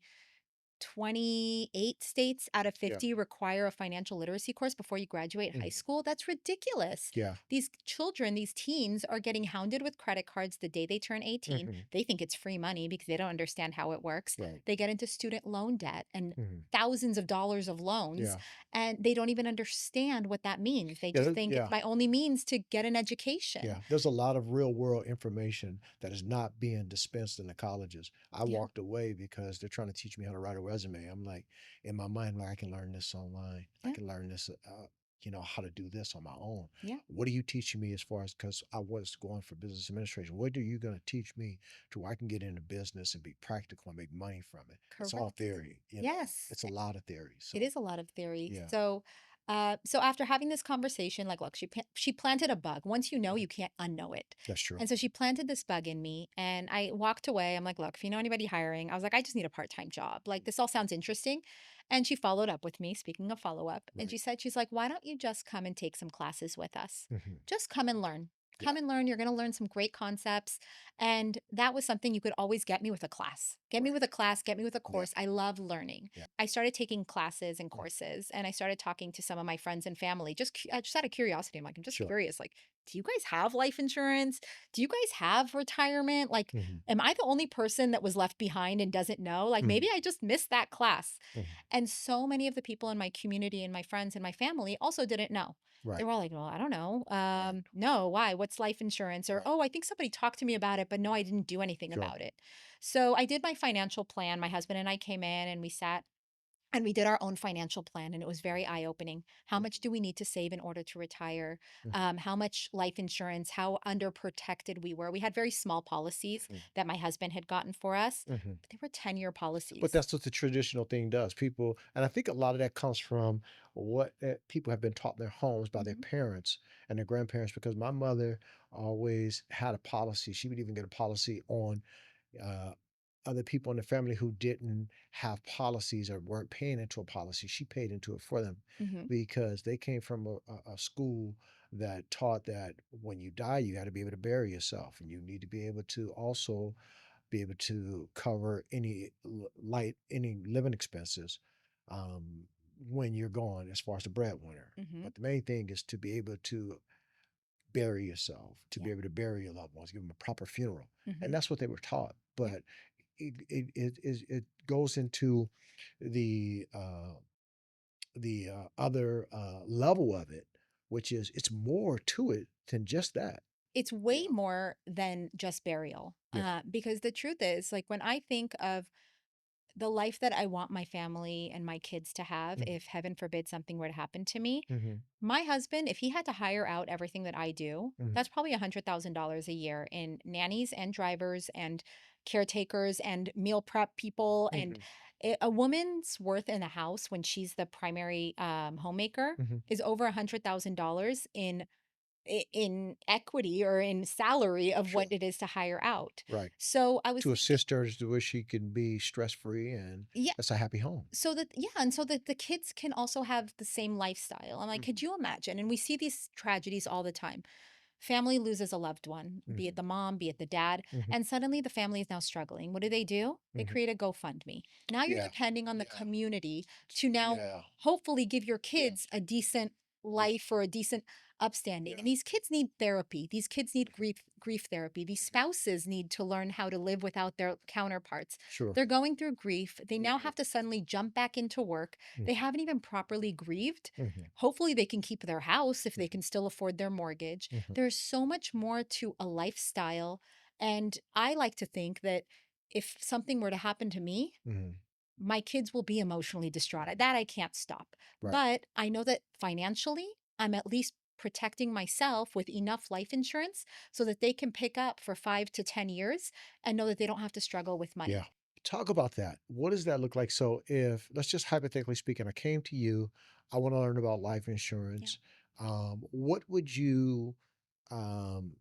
28 states out of Yeah. 50 require a financial literacy course before you graduate high Hmm. school. That's ridiculous. Yeah. These children, these teens are getting hounded with credit cards the day they turn 18. Hmm. They think it's free money because they don't understand how it works. Right. They get into student loan debt and Hmm. thousands of dollars of loans, Yeah. and they don't even understand what that means. They Yeah. just think it's Yeah. my only means to get an education. Yeah, there's a lot of real world information that is not being dispensed in the colleges. I Yeah. walked away because they're trying to teach me how to write a resume. I'm like, in my mind, like, I can learn this online. I Yeah. can learn this, how to do this on my own. Yeah. What are you teaching me as far as, because I was going for business administration? What are you going to teach me to where I can get into business and be practical and make money from it? It's all Correct. theory, Yes. it's a lot of theory. It So, is a lot of theory. yeah. So, So after having this conversation, like, look, she planted a bug. Once you know, Mhm. you can't unknow it. That's true. And so she planted this bug in me, and I walked away. I'm like, look, if you know anybody hiring, I was like, I just need a part-time job. Like, this all sounds interesting. And she followed up with me, speaking of follow up, and Right. she said, she's like, why don't you just come and take some classes with us? Mhm. Just come and learn. Yeah. Come and learn. You're going to learn some great concepts. And that was something you could always get me with a class. Get me Right. with a class, get me with a Yeah. course. I love learning. Yeah. I started taking classes and Mm. courses, and I started talking to some of my friends and family, just out of curiosity. I'm like, I'm just Sure. curious. Like, do you guys have life insurance? Do you guys have retirement? Like, Mhm. am I the only person that was left behind and doesn't know? Like, maybe Mhm. I just missed that class. Mhm. And so many of the people in my community and my friends and my family also didn't know. They Right. were all like, well, I don't know. Right. No, why? What's life insurance? Or, Right. oh, I think somebody talked to me about it, but no, I didn't do anything Sure. about it. So I did my financial plan. My husband and I came in and we sat and we did our own financial plan, and it was very eye opening. How much do we need to save in order to retire? Mhm. How much life insurance? How underprotected we were? We had very small policies Mhm. that my husband had gotten for us, Mhm. but they were 10-year But policies. that's what the traditional thing does. People, and I think a lot of that comes from what people have been taught in their homes by their Hmm. parents and their grandparents. Because my mother always had a policy. She would even get a policy on uh, other people in the family who didn't have policies or weren't paying into a policy. She paid into it for them Hmm. because they came from a school that taught that when you die, you got to be able to bury yourself, and you need to be able to also be able to cover any any living expenses um, when you're gone, as far as the breadwinner. Hmm. But the main thing is to be able to bury yourself, to Yeah. be able to bury your loved ones, give them a proper funeral, and Hmm. that's what they were taught. Yeah. But it goes into the uh, the other level of it, which is it's more to it than just that. It's You way know. more than just burial. Yeah. Because the truth is, like, when I think of the life that I want my family and my kids to have, Hmm. if heaven forbid something were to happen to me, Hmm. my husband, if he had to hire out everything that I do, Hmm. that's probably $100,000 a year in nannies and drivers and caretakers and meal prep people. And Hmm. a woman's worth in a house when she's the primary homemaker Hmm. is over $100,000 in equity or in salary of what Sure. it is to hire out. Right. So I was To thinking, assist her to where she can be stress free, and yeah, that's a happy home. so that, yeah, and so that the kids can also have the same lifestyle. I'm like, could Hmm. you imagine? And we see these tragedies all the time. Family loses a loved one, be it Hmm. the mom, be it the dad, Hmm. and suddenly the family is now struggling. What do? They Hmm. create a GoFundMe. Now you're Yeah. depending on the Yeah. community to now Yeah. hopefully give your Yeah. kids a decent Yeah. life or a decent upstanding. Yeah. And these kids need therapy. These kids need grief therapy. These Mhm. spouses need to learn how to live without their counterparts. Sure. They're going through grief. They now Mhm. have to suddenly jump back into work. They Mhm. haven't even properly grieved. Mhm. Hopefully, they can keep their house if they Mhm. can still afford their mortgage. Mhm. There's so much more to a lifestyle. And I like to think that if something were to happen to me, Mhm. my kids will be emotionally distraught. That I can't stop. Right. But I know that financially, I'm at least protecting myself with enough life insurance so that they can pick up for 5 to 10 years and know that they don't have to struggle with Yeah. money. Talk about that. What does that look like? So, if let's just hypothetically speaking, I came to you, I want to learn about life Yeah. insurance. What would you um,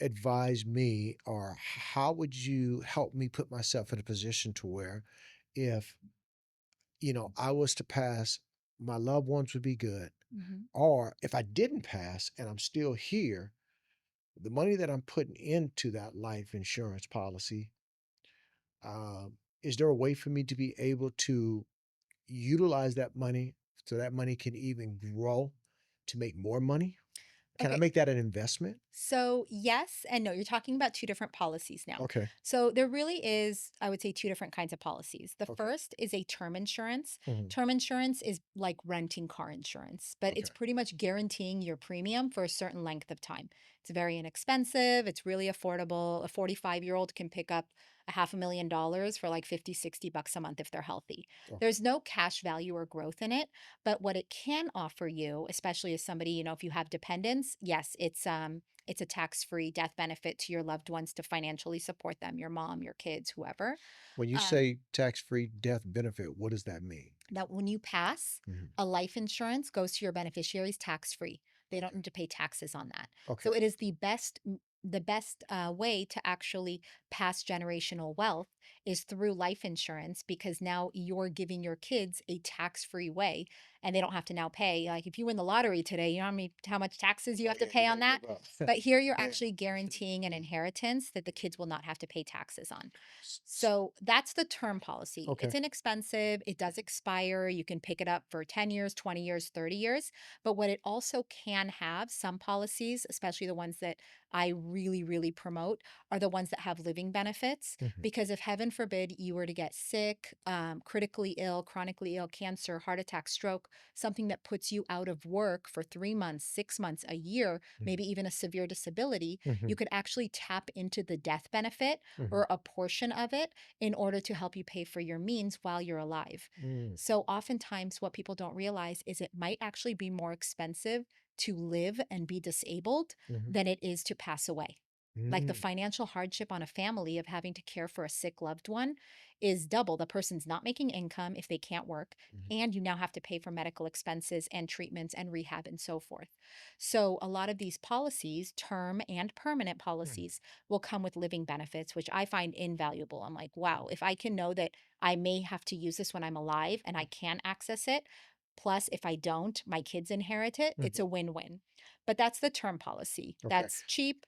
advise me, or how would you help me put myself in a position to where, if I was to pass, my loved ones would be good, Mhm. or if I didn't pass and I'm still here, the money that I'm putting into that life insurance policy, is there a way for me to be able to utilize that money so that money can even grow to make more money? Can I Okay. make that an investment? So, yes and no. You're talking about two different policies now. Okay. So, there really is, I would say, two different kinds of policies. The Okay. first is a term insurance. Mhm. Term insurance is like renting car insurance, but Okay. it's pretty much guaranteeing your premium for a certain length of time. It's very inexpensive, it's really affordable. A 45-year-old can pick up a $500,000 for like 50, $60 a month if they're healthy. Okay. There's no cash value or growth in it, but what it can offer you, especially as somebody, if you have dependents, yes, it's a tax-free death benefit to your loved ones to financially support them, your mom, your kids, whoever. When you Um, say tax-free death benefit, what does that mean? that when you pass, Mhm. a life insurance goes to your beneficiaries tax free. They don't Okay. need to pay taxes on that. Okay. So it is the best way to actually pass generational wealth is through life insurance, because now you're giving your kids a tax-free way, and they don't have to now pay. Like if you win the lottery today, you know how much taxes you Oh have to yeah, you pay got on to that. give up. But here you're Yeah. actually guaranteeing an inheritance that the kids will not have to pay taxes on. S- So that's the term policy. Okay. It's inexpensive. It does expire. You can pick it up for 10 years, 20 years, 30 years. But what it also can have, some policies, especially the ones that I really, really promote, are the ones that have living benefits. Mhm. Because if heaven forbid you were to get sick, critically ill, chronically ill, cancer, heart attack, stroke, something that puts you out of work for 3 months, 6 months, a year, Mhm. maybe even a severe disability, Mhm. you could actually tap into the death benefit Mhm. or a portion of it in order to help you pay for your means while you're alive. Mm. So, oftentimes, what people don't realize is it might actually be more expensive to live and be disabled Mhm. than it is to pass away. Like the Mm. financial hardship on a family of having to care for a sick loved one is double. The person's not making income if they can't work, Mhm. and you now have to pay for medical expenses and treatments and rehab and so forth. So, a lot of these policies, term and permanent Mhm. policies, will come with living benefits, which I find invaluable. I'm like, wow, if I can know that I may have to use this when I'm alive and I can access it, plus if I don't, my kids inherit it, it's Mhm. a win win. But that's the term policy. Okay. That's cheap,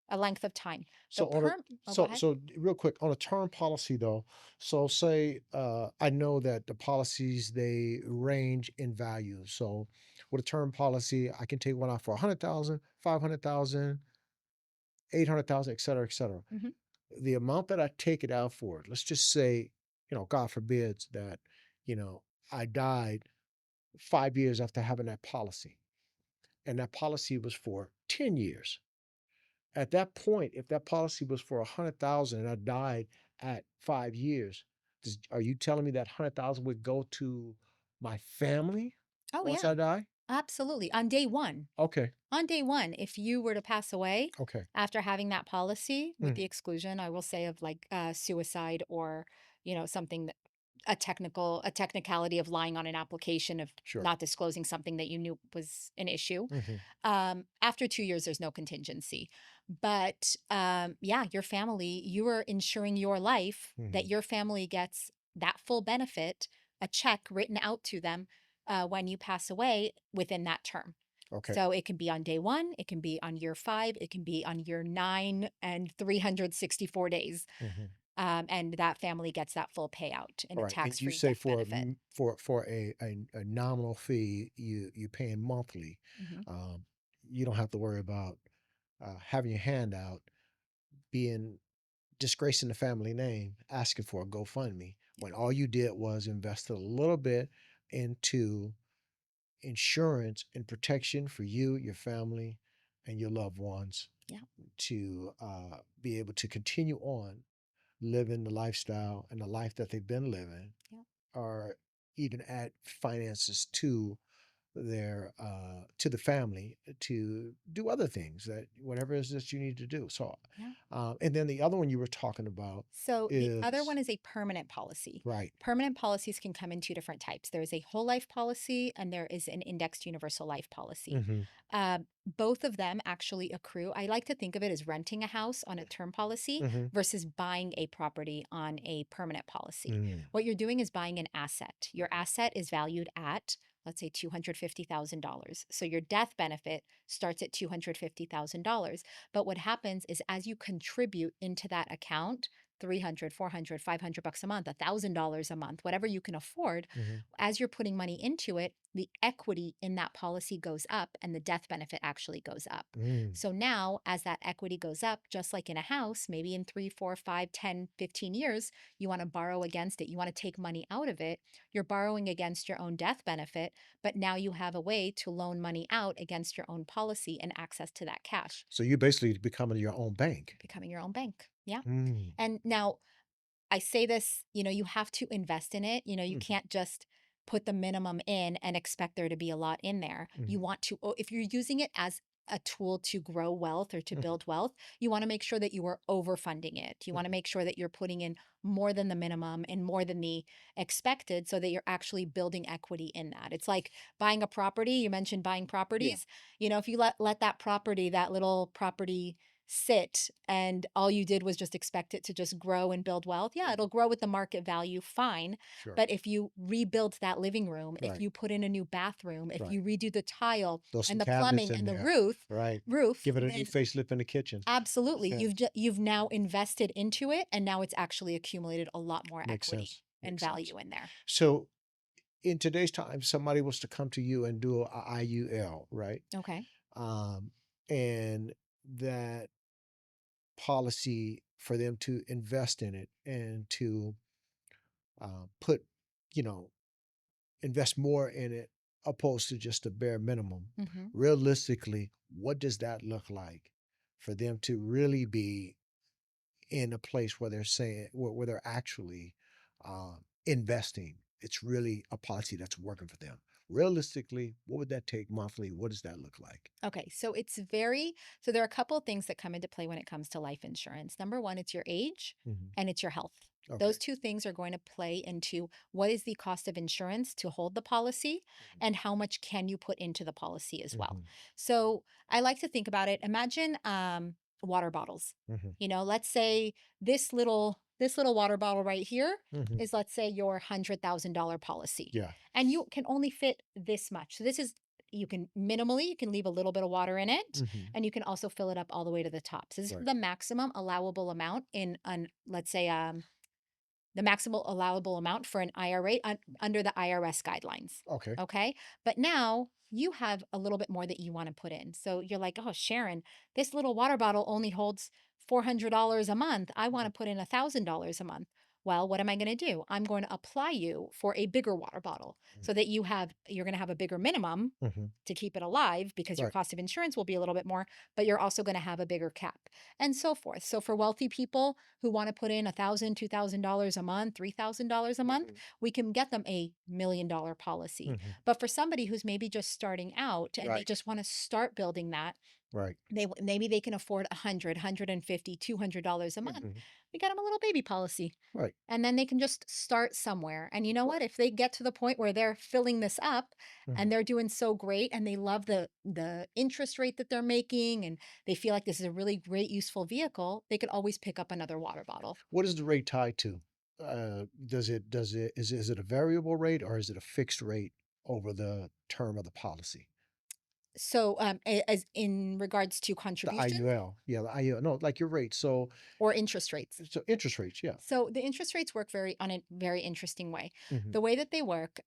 a length of time. The So on a perm, oh, go so ahead. so real quick on a term policy though. So say I know that the policies they range in value. So with a term policy, I can take one out for 100,000, 500,000, 800,000, et cetera, et cetera. Mhm. The amount that I take it out for, let's just say, God forbids that, I died 5 years after having that policy, and that policy was for 10 years. At that point, if that policy was for 100,000 and I died at 5 years, are you telling me that 100,000 would go to my family Oh, once yeah, I die? absolutely. On day one, Okay. if you were to pass away Okay. after having that policy, with Mm, the exclusion, I will say, of like suicide or, something that a technicality of lying on an application of sure. not disclosing something that you knew was an issue. Hmm. After 2 years, there's no contingency. But yeah, your family, you are ensuring your life that Hmm. your family gets that full benefit, a check written out to them when you pass away within that term. Okay. So it can be on day one, it can be on year five, it can be on year 9 and 364 days. Hmm. And that family gets that full payout in All a right. And tax you free say death benefit. for a nominal fee, you paying monthly. Mhm. Um, you don't have to worry about having your hand out, being disgracing the family name, asking for a GoFundMe when all you did was invested a little bit into insurance and protection for you, your family, and your loved ones Yeah. to be able to continue on living the lifestyle and the life that they've been living, Yeah. or even add finances to the family to do other things, that whatever it is that you need to do. So Yeah. and then the other one you were talking about So the other is one is a permanent policy. right. Permanent policies can come in two different types. There is a whole life policy and there is an indexed universal life policy. Hmm. Uh, Both of them actually accrue. I like to think of it as renting a house on a term policy Hmm. versus buying a property on a permanent policy. Mm. What you're doing is buying an asset. Your asset is valued at, let's say, $250,000. So your death benefit starts at $250,000. But what happens is as you contribute into that account, 300, 400, 500 bucks a month, $1,000 a month, whatever you can afford, Hmm. as you're putting money into it, the equity in that policy goes up and the death benefit actually goes up. Mm. So now, as that equity goes up, just like in a house, maybe in 3, 4, 5, 10, 15 years, you want to borrow against it, you want to take money out of it, you're borrowing against your own death benefit, but now you have a way to loan money out against your own policy and access to that cash, So you're basically becoming your own bank. becoming your own bank. Yeah. Mm. And now I say this, you have to invest in it. You Mhm. can't just put the minimum in and expect there to be a lot in there. You Mhm. want to, if you're using it as a tool to grow wealth or to Mhm. build wealth, you want to make sure that you are overfunding it. You want to Mhm. make sure that you're putting in more than the minimum and more than the expected so that you're actually building equity in that. It's like buying a property. You mentioned buying Yeah. properties. You know, if you let that property, that little property sit and all you did was just expect it to just grow and build wealth, yeah, Mhm. it'll grow with the market value, fine. Sure. But if you rebuild that living room, if Right. you put in a new bathroom, if Right. you redo the tile Throw some and the cabinets plumbing in and the there. Right. roof, Give it a new then facelift in the kitchen. absolutely, Yeah. you've now invested into it, and now it's actually accumulated a lot more Makes equity sense. and Makes sense. value in there. So in today's time, somebody was to come to you and do a IUL, right? Okay. Um, and that policy for them to invest in it and to put, you know, invest more in it opposed to just the bare minimum. Hmm. Realistically, what does that look like for them to really be in a place where they're saying where they're actually investing? It's really a policy that's working for them. Realistically, what would that take monthly? What does that look like? Okay, so so there are a couple of things that come into play when it comes to life insurance. Number one, it's your age Hmm. and it's your health. Okay. Those two things are going to play into what is the cost of insurance to hold the policy and how much can you put into the policy as well. Hmm. So I like to think about it. Imagine water bottles. Hmm. You know, let's say this little water bottle right here Hmm. is, let's say, your $100,000 policy, Yeah. and you can only fit this much. So this is, you can minimally, you can leave a little bit of water in it, Hmm. and you can also fill it up all the way to the top. So this is Right. the maximum allowable amount in an, let's say, the maximal allowable amount for an IRA under the IRS guidelines. Okay. Okay. But now you have a little bit more that you want to put in. So you're like, oh, Sharon, this little water bottle only holds $400 a month. I want Mhm. to put in $1,000 a month. Well, what am I going to do? I'm going to apply you for a bigger water bottle so that you're going to have a bigger minimum Mhm. to keep it alive because your Right. cost of insurance will be a little bit more, but you're also going to have a bigger cap and so forth. So for wealthy people who want to put in $1,000, $2,000 a month, $3,000 a month, Mhm. we can get them a $1 million policy. Mhm. But for somebody who's maybe just starting out and they Right. just want to start building that, Right. maybe they can afford 100, 150, $200 a month. Mhm. We got them a little baby policy. Right. And then they can just start somewhere. And you know what? Right. If they get to the point where they're filling this up and Mhm. they're doing so great and they love the interest rate that they're making and they feel like this is a really great useful vehicle, they could always pick up another water bottle. What is the rate tied to? Is it a variable rate or is it a fixed rate over the term of the policy? So as in regards to The contributions IUL. Yeah, the IUL. No, like your rate. or interest rates. So interest rates, yeah. So the interest rates work on a very interesting way. Mhm. The way that they work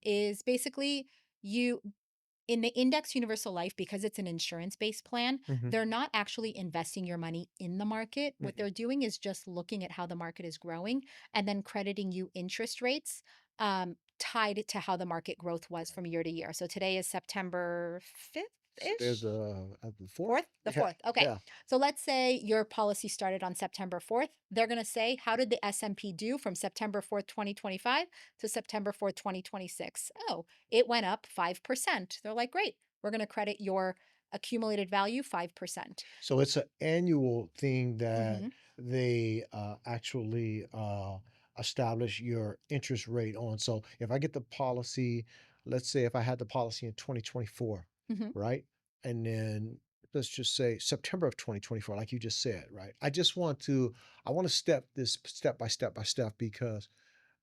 is basically you in the index universal life, because it's an insurance based plan, Mhm. they're not actually investing your money in the market. What Mhm. they're doing is just looking at how the market is growing and then crediting you interest rates tied to how the market growth was from year to year. So today is September 5th So there's ish. the fourth? Fourth? The Yeah. fourth. Okay. Yeah. So let's say your policy started on September 4th. They're going to say, how did the S&P do from September 4th, 2025 to September 4th, 2026? Oh, it went up 5%. They're like, great. We're going to credit your accumulated value 5%. So it's an annual thing that Hmm. they actually establish your interest rate on. So if I get the policy, let's say if I had the policy in 2024, Hmm. right? And then let's just say September of 2024, like you just said, right? I want to step this step by step because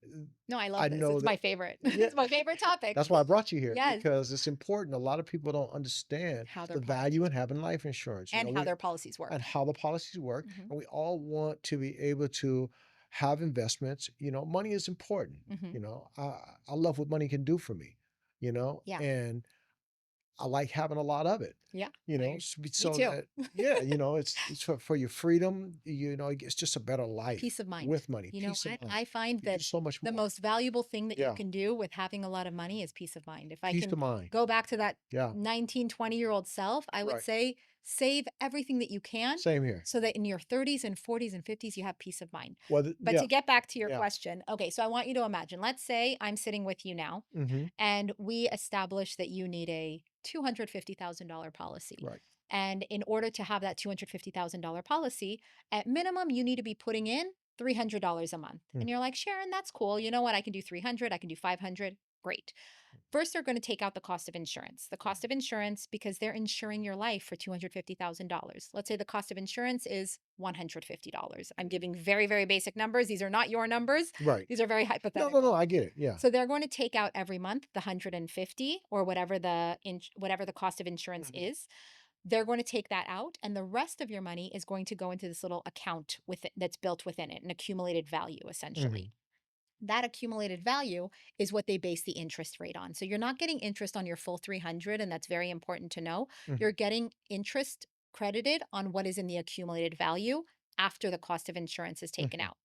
uh, No, I love I this. know It's that, my favorite. yeah, It's my favorite topic. that's why I brought you here Yes. because it's important. A lot of people don't understand How their the value policies in having life insurance. and how their policies And work. how the policies work. Hmm. And we all want to be able to have investments. Money is important. Hmm. I love what money can do for me, Yeah. and I like having a lot of it, Yeah. Me so too. that, yeah, it's for your freedom, it's just a better life Peace of mind. with money, You know peace of what? mind. I find You can do that so much the more. most valuable thing that you Yeah. can do with having a lot of money is peace of mind. If I Peace can of mind. go back to that Yeah. 19, 20-year-old self, I would Right. say save everything that you can Same here. so that in your 30s and 40s and 50s, you have peace of mind. Well, But yeah. to get back to your Yeah. question, okay, so I want you to imagine, let's say I'm sitting with you now Hmm. and we establish that you need a $250,000 policy. Right. And in order to have that $250,000 policy, at minimum, you need to be putting in $300 a month. Mm. And you're like, Sharon, that's cool. You know what? I can do 300, I can do 500. Great. First, they're going to take out the cost of insurance. The cost of insurance, because they're insuring your life for $250,000. Let's say the cost of insurance is $150. I'm giving very, very basic numbers. These are not your numbers. Right. These are very No, no, no. hypothetical. I get it. Yeah. So they're going to take out every month the 150 or whatever the cost of insurance Mhm. is. They're going to take that out, and the rest of your money is going to go into this little account with it that's built within it, an accumulated value essentially. Mhm. That accumulated value is what they base the interest rate on. So you're not getting interest on your full 300, and that's very important to know. Mhm. You're getting interest credited on what is in the accumulated value after the cost of insurance is taken Mhm. out.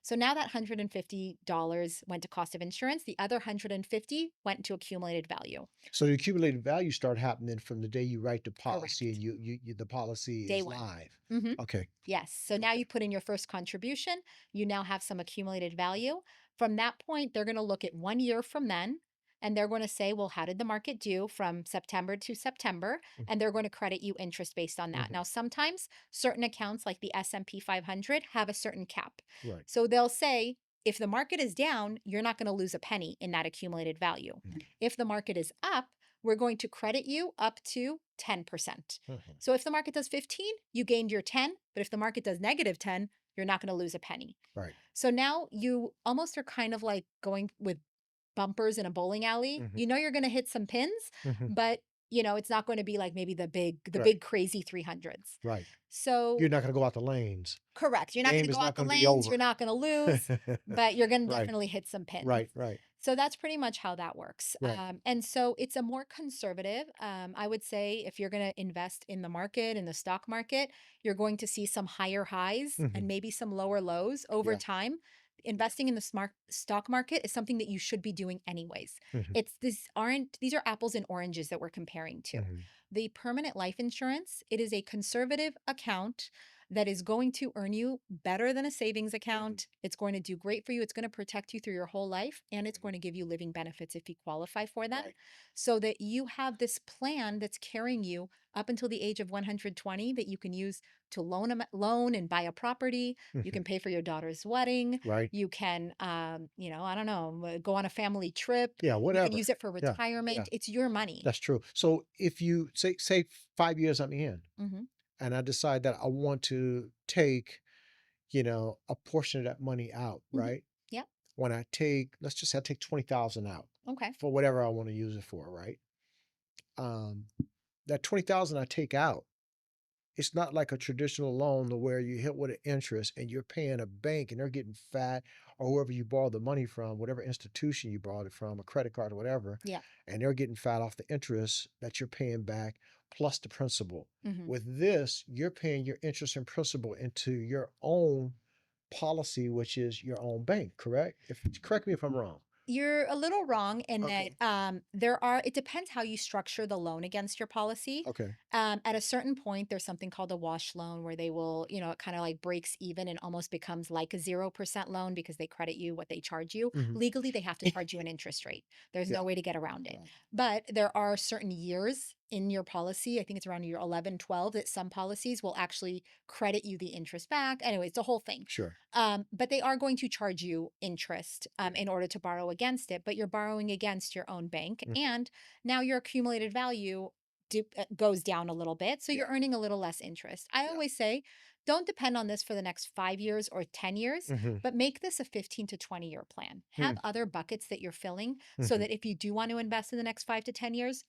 So now that $150 went to cost of insurance, the other 150 went to accumulated value. So the accumulated value start happening from the day you write the policy and Correct. the policy Day is one. live. Mhm. Okay. Yes. So now Okay. you put in your first contribution. You now have some accumulated value. From that point, they're going to look at 1 year from then and they're going to say, well, how did the market do from September to September? Mm. And they're going to credit you interest based on that. Mhm. Now, sometimes certain accounts like the S&P 500 have a certain cap. Right. So they'll say, if the market is down, you're not going to lose a penny in that accumulated value. Mhm. If the market is up, we're going to credit you up to 10%. Mhm. So if the market does 15, you gained your 10, but if the market does negative 10, you're not going to lose a penny. Right. So now you almost are kind of like going with bumpers in a bowling alley. Mhm. You know you're going to hit some pins, Mhm. but it's not going to be like maybe the Right. big crazy 300s. Right. So You're not gonna go out the lanes. correct. You're not going Game to is go not out the gonna be lanes, you're over. not going to lose, but you're going to Right. definitely hit some pins. Right. Right. So that's pretty much how that works. Right. And so it's a more conservative, I would say, if you're going to invest in the market, in the stock market, you're going to see some higher highs and Mhm. maybe some lower lows over Yeah. time. Investing in the smart stock market is something that you should be doing anyways. Mhm. These are apples and oranges that we're comparing to. Mhm. The permanent life insurance, it is a conservative account that is going to earn you better than a savings Mhm. account. It's going to do great for you. It's going to protect you through your whole life, and it's going Mhm. to give you living benefits if you qualify for them, Right. so that you have this plan that's carrying you up until the age of 120 that you can use to loan and buy a property. You Mhm. can pay for your daughter's wedding. Right. You can, I don't know, go on a family trip. Yeah. You can Whatever. use it for Yeah. Yeah. retirement. It's your money. That's true. So if you say 5 years I'm in, Hmm. and I decide that I want to take, a portion of that money out, Hmm. right? Yep. When I take, let's just say I take 20,000 out Okay. for whatever I want to use it for, right? Um, that 20,000 I take out, it's not like a traditional loan to where you hit with an interest and you're paying a bank and they're getting fat, or whoever you borrow the money from, whatever institution you borrowed it from, a credit card or whatever, Yeah. and they're getting fat off the interest that you're paying back plus the principal. Hmm. With this, you're paying your interest and principal into your own policy, which is your own bank, correct? Correct me if I'm wrong. You're a little wrong in that Okay. it depends how you structure the loan against your policy. Okay. At a certain point, there's something called a wash loan where they will, it kind of like breaks even and almost becomes like a 0% loan because they credit you what they charge you. Hmm. Legally, they have to charge you an interest rate. There's Yeah. no way to get around it. Right. But there are certain years in your policy, I think it's around year 11, 12, that some policies will actually credit you the interest back. Anyway, it's a whole thing. Sure. But they are going to charge you interest Mhm. in order to borrow against it, but you're borrowing against your own bank. Mhm. And now your accumulated value goes down a little bit. So Yeah. you're earning a little less interest. I Yeah. always say, don't depend on this for the next 5 years or 10 years, Hmm. but make this a 15 to 20-year plan. Have other buckets that you're filling so Hmm. that if you do want to invest in the next 5 to 10 years,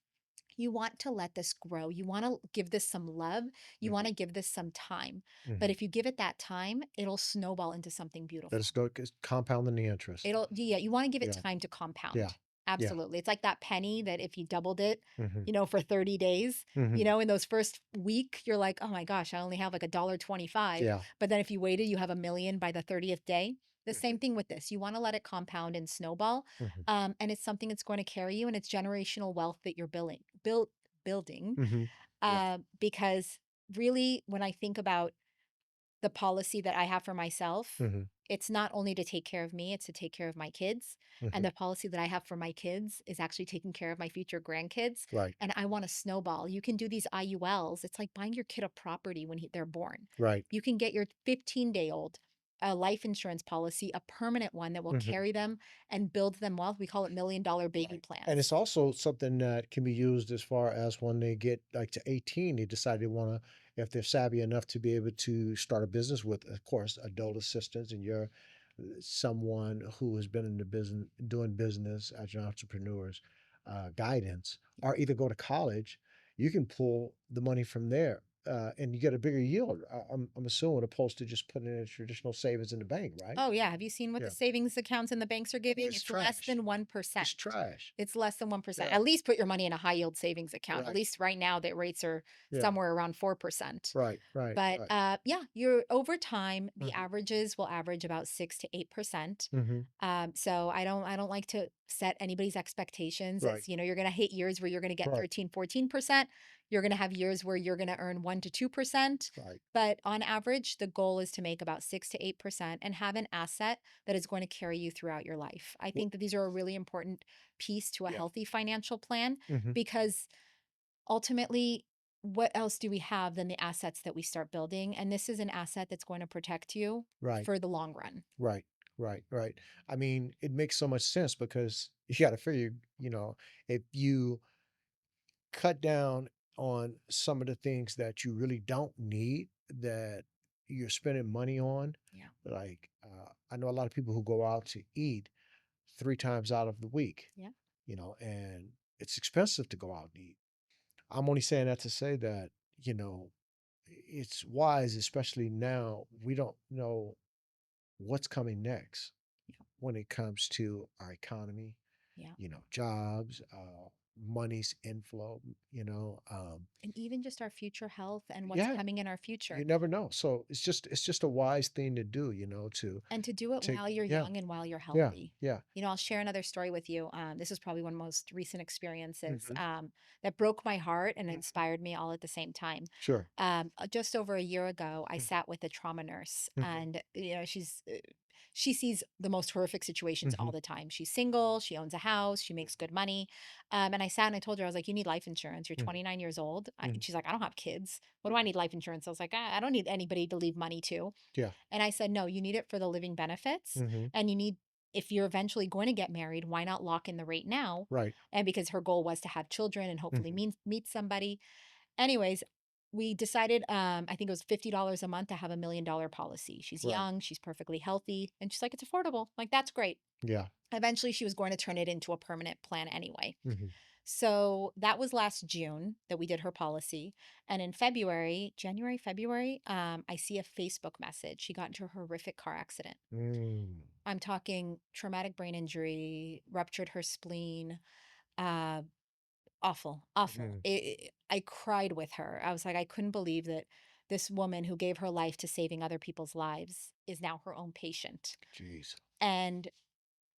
you want to let this grow. You want to give this some love. You want Hmm. to give this some time. But Hmm. if you give it that time, it'll snowball into something Let beautiful. us go compounding the interest. Yeah, you want to give it Yeah. time to Yeah. compound. Yeah. Absolutely. It's like that penny that if you doubled it, Hmm. for 30 days, Hmm. in those first week, you're like, oh my gosh, I only have like $1.25. Yeah. But then if you waited, you have a million by the 30th day. The Hmm. same thing with this. You want to let it compound and snowball. Hmm. And it's something that's going to carry you and it's generational wealth that you're building. Hmm. Yeah. Because really, when I think about the policy that I have for myself, Mhm. it's not only to take care of me, it's to take care of my kids. And Mhm. the policy that I have for my kids is actually taking care of my future grandkids. Right. And I want to snowball. You can do these IULs. It's like buying your kid a property when they're born. Right. You can get your 15-day-old a life insurance policy, a permanent one that will Mhm. carry them and build them wealth. We call it $1 million baby Right. And it's plans. also something that can be used as far as when they get like to 18, they decide they want to, if they're savvy enough to be able to start a business with, of course, adult assistance, and you're someone who has been in the business, doing business as an entrepreneur's guidance, or either go to college, you can pull the money from there. And you get a bigger yield. I'm assuming, opposed to just putting in a traditional savings in the bank, right? Oh, yeah. Have you seen what the Yeah, savings accounts and the banks are giving? it's It's less trash. than It's 1%. trash. It's less than 1%. Yeah, At least put your money in a high yield savings account. At right. least right now, the rates are Yeah, somewhere around 4%. right, right, But right. yeah, you're over time, the Mhm, averages will average about 6 to 8%. mhm, So I don't like to set anybody's expectations right, as, you're going to hit years where you're going to get right, 13, 14%. You're going to have years where you're going to earn 1 to 2%. right. But on average, the goal is to make about 6 to 8% and have an asset that is going to carry you throughout your life. I Well, think that these are a really important piece to a yeah, healthy financial plan mhm, because ultimately, what else do we have than the assets that we start building? And this is an asset that's going to protect you right, for the long run. right, right, right. I mean, it makes so much sense because you got to figure, if you cut down on some of the things that you really don't need that you're spending money on, Yeah. like I know a lot of people who go out to eat 3 times out of the week, Yeah. and it's expensive to go out and eat. I'm only saying that to say that, you know, it's wise, especially now, we don't know what's coming next Yeah. when it comes to our economy, Yeah. jobs, money's inflow, And even just our future health and what's yeah, coming in our you future. never know. So it's just a wise thing to do, And to do it to while you're yeah, young and while you're yeah, healthy. yeah. I'll share another story with you. This is probably one of the most recent experiences Hmm. that broke my heart and Hmm. inspired me all at the same time. Sure. Just over a year ago, I Hmm. sat with a trauma nurse, Hmm. and she sees the most horrific situations all Hmm. the time. She's single, she owns a house, she makes good money. And I sat and I told her, I was like, "You need life insurance. You're Hmm. 29 years old." Hmm. She's like, "I don't have kids. What do I need life insurance?" I was like, "I don't need anybody to leave money to." Yeah. And I said, "No, you need it for the living benefits. Hmm. And you need, if you're eventually going to get married, why not lock in the rate now?" Right. And because her goal was to have children and hopefully Hmm. meet somebody. Anyways, we decided, I think it was $50 a month to have $1 million policy. She's Right. young, she's perfectly healthy, and she's like, "It's affordable." Like, that's great. Yeah. Eventually, she was going to turn it into a permanent plan anyway. Hmm. So that was last June that we did her policy. And in February, January, February, I see a Facebook message. She got into a horrific car accident. Mm. I'm talking traumatic brain injury, ruptured her spleen, uh, awful, awful. Mhm. I cried with her. I was like, I couldn't believe that this woman who gave her life to saving other people's lives is now her own patient. Jeez. And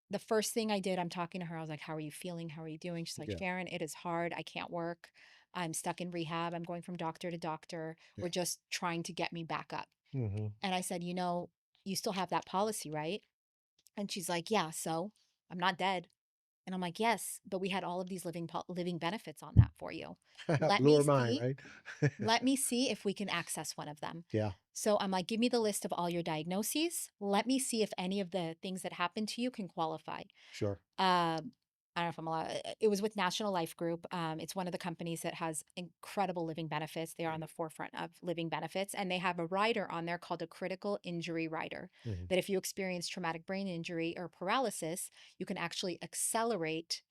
the first thing I did, I'm talking to her. I was like, "How are you feeling? How are you doing?" She's like, Yeah. "Sharon, it is hard. I can't work. I'm stuck in rehab. I'm going from doctor to doctor. Yeah. We're just trying to get me back up." Mhm. And I said, "You still have that policy, right?" And she's like, "Yeah, so I'm not dead." And I'm like, "Yes, but we had all of these living benefits on that for you. Let Blew me her mind, see right? let me see if we can access one of them." Yeah. So I'm like, "Give me the list of all your diagnoses. Let me see if any of the things that happened to you can qualify." Sure. I don't know if I'm allowed. It was with National Life Group. It's one of the companies that has incredible living benefits. They are on the Mhm. forefront of living benefits, and they have a rider on there called a critical injury rider. Mhm. That if you experience traumatic brain injury or paralysis, you can actually accelerate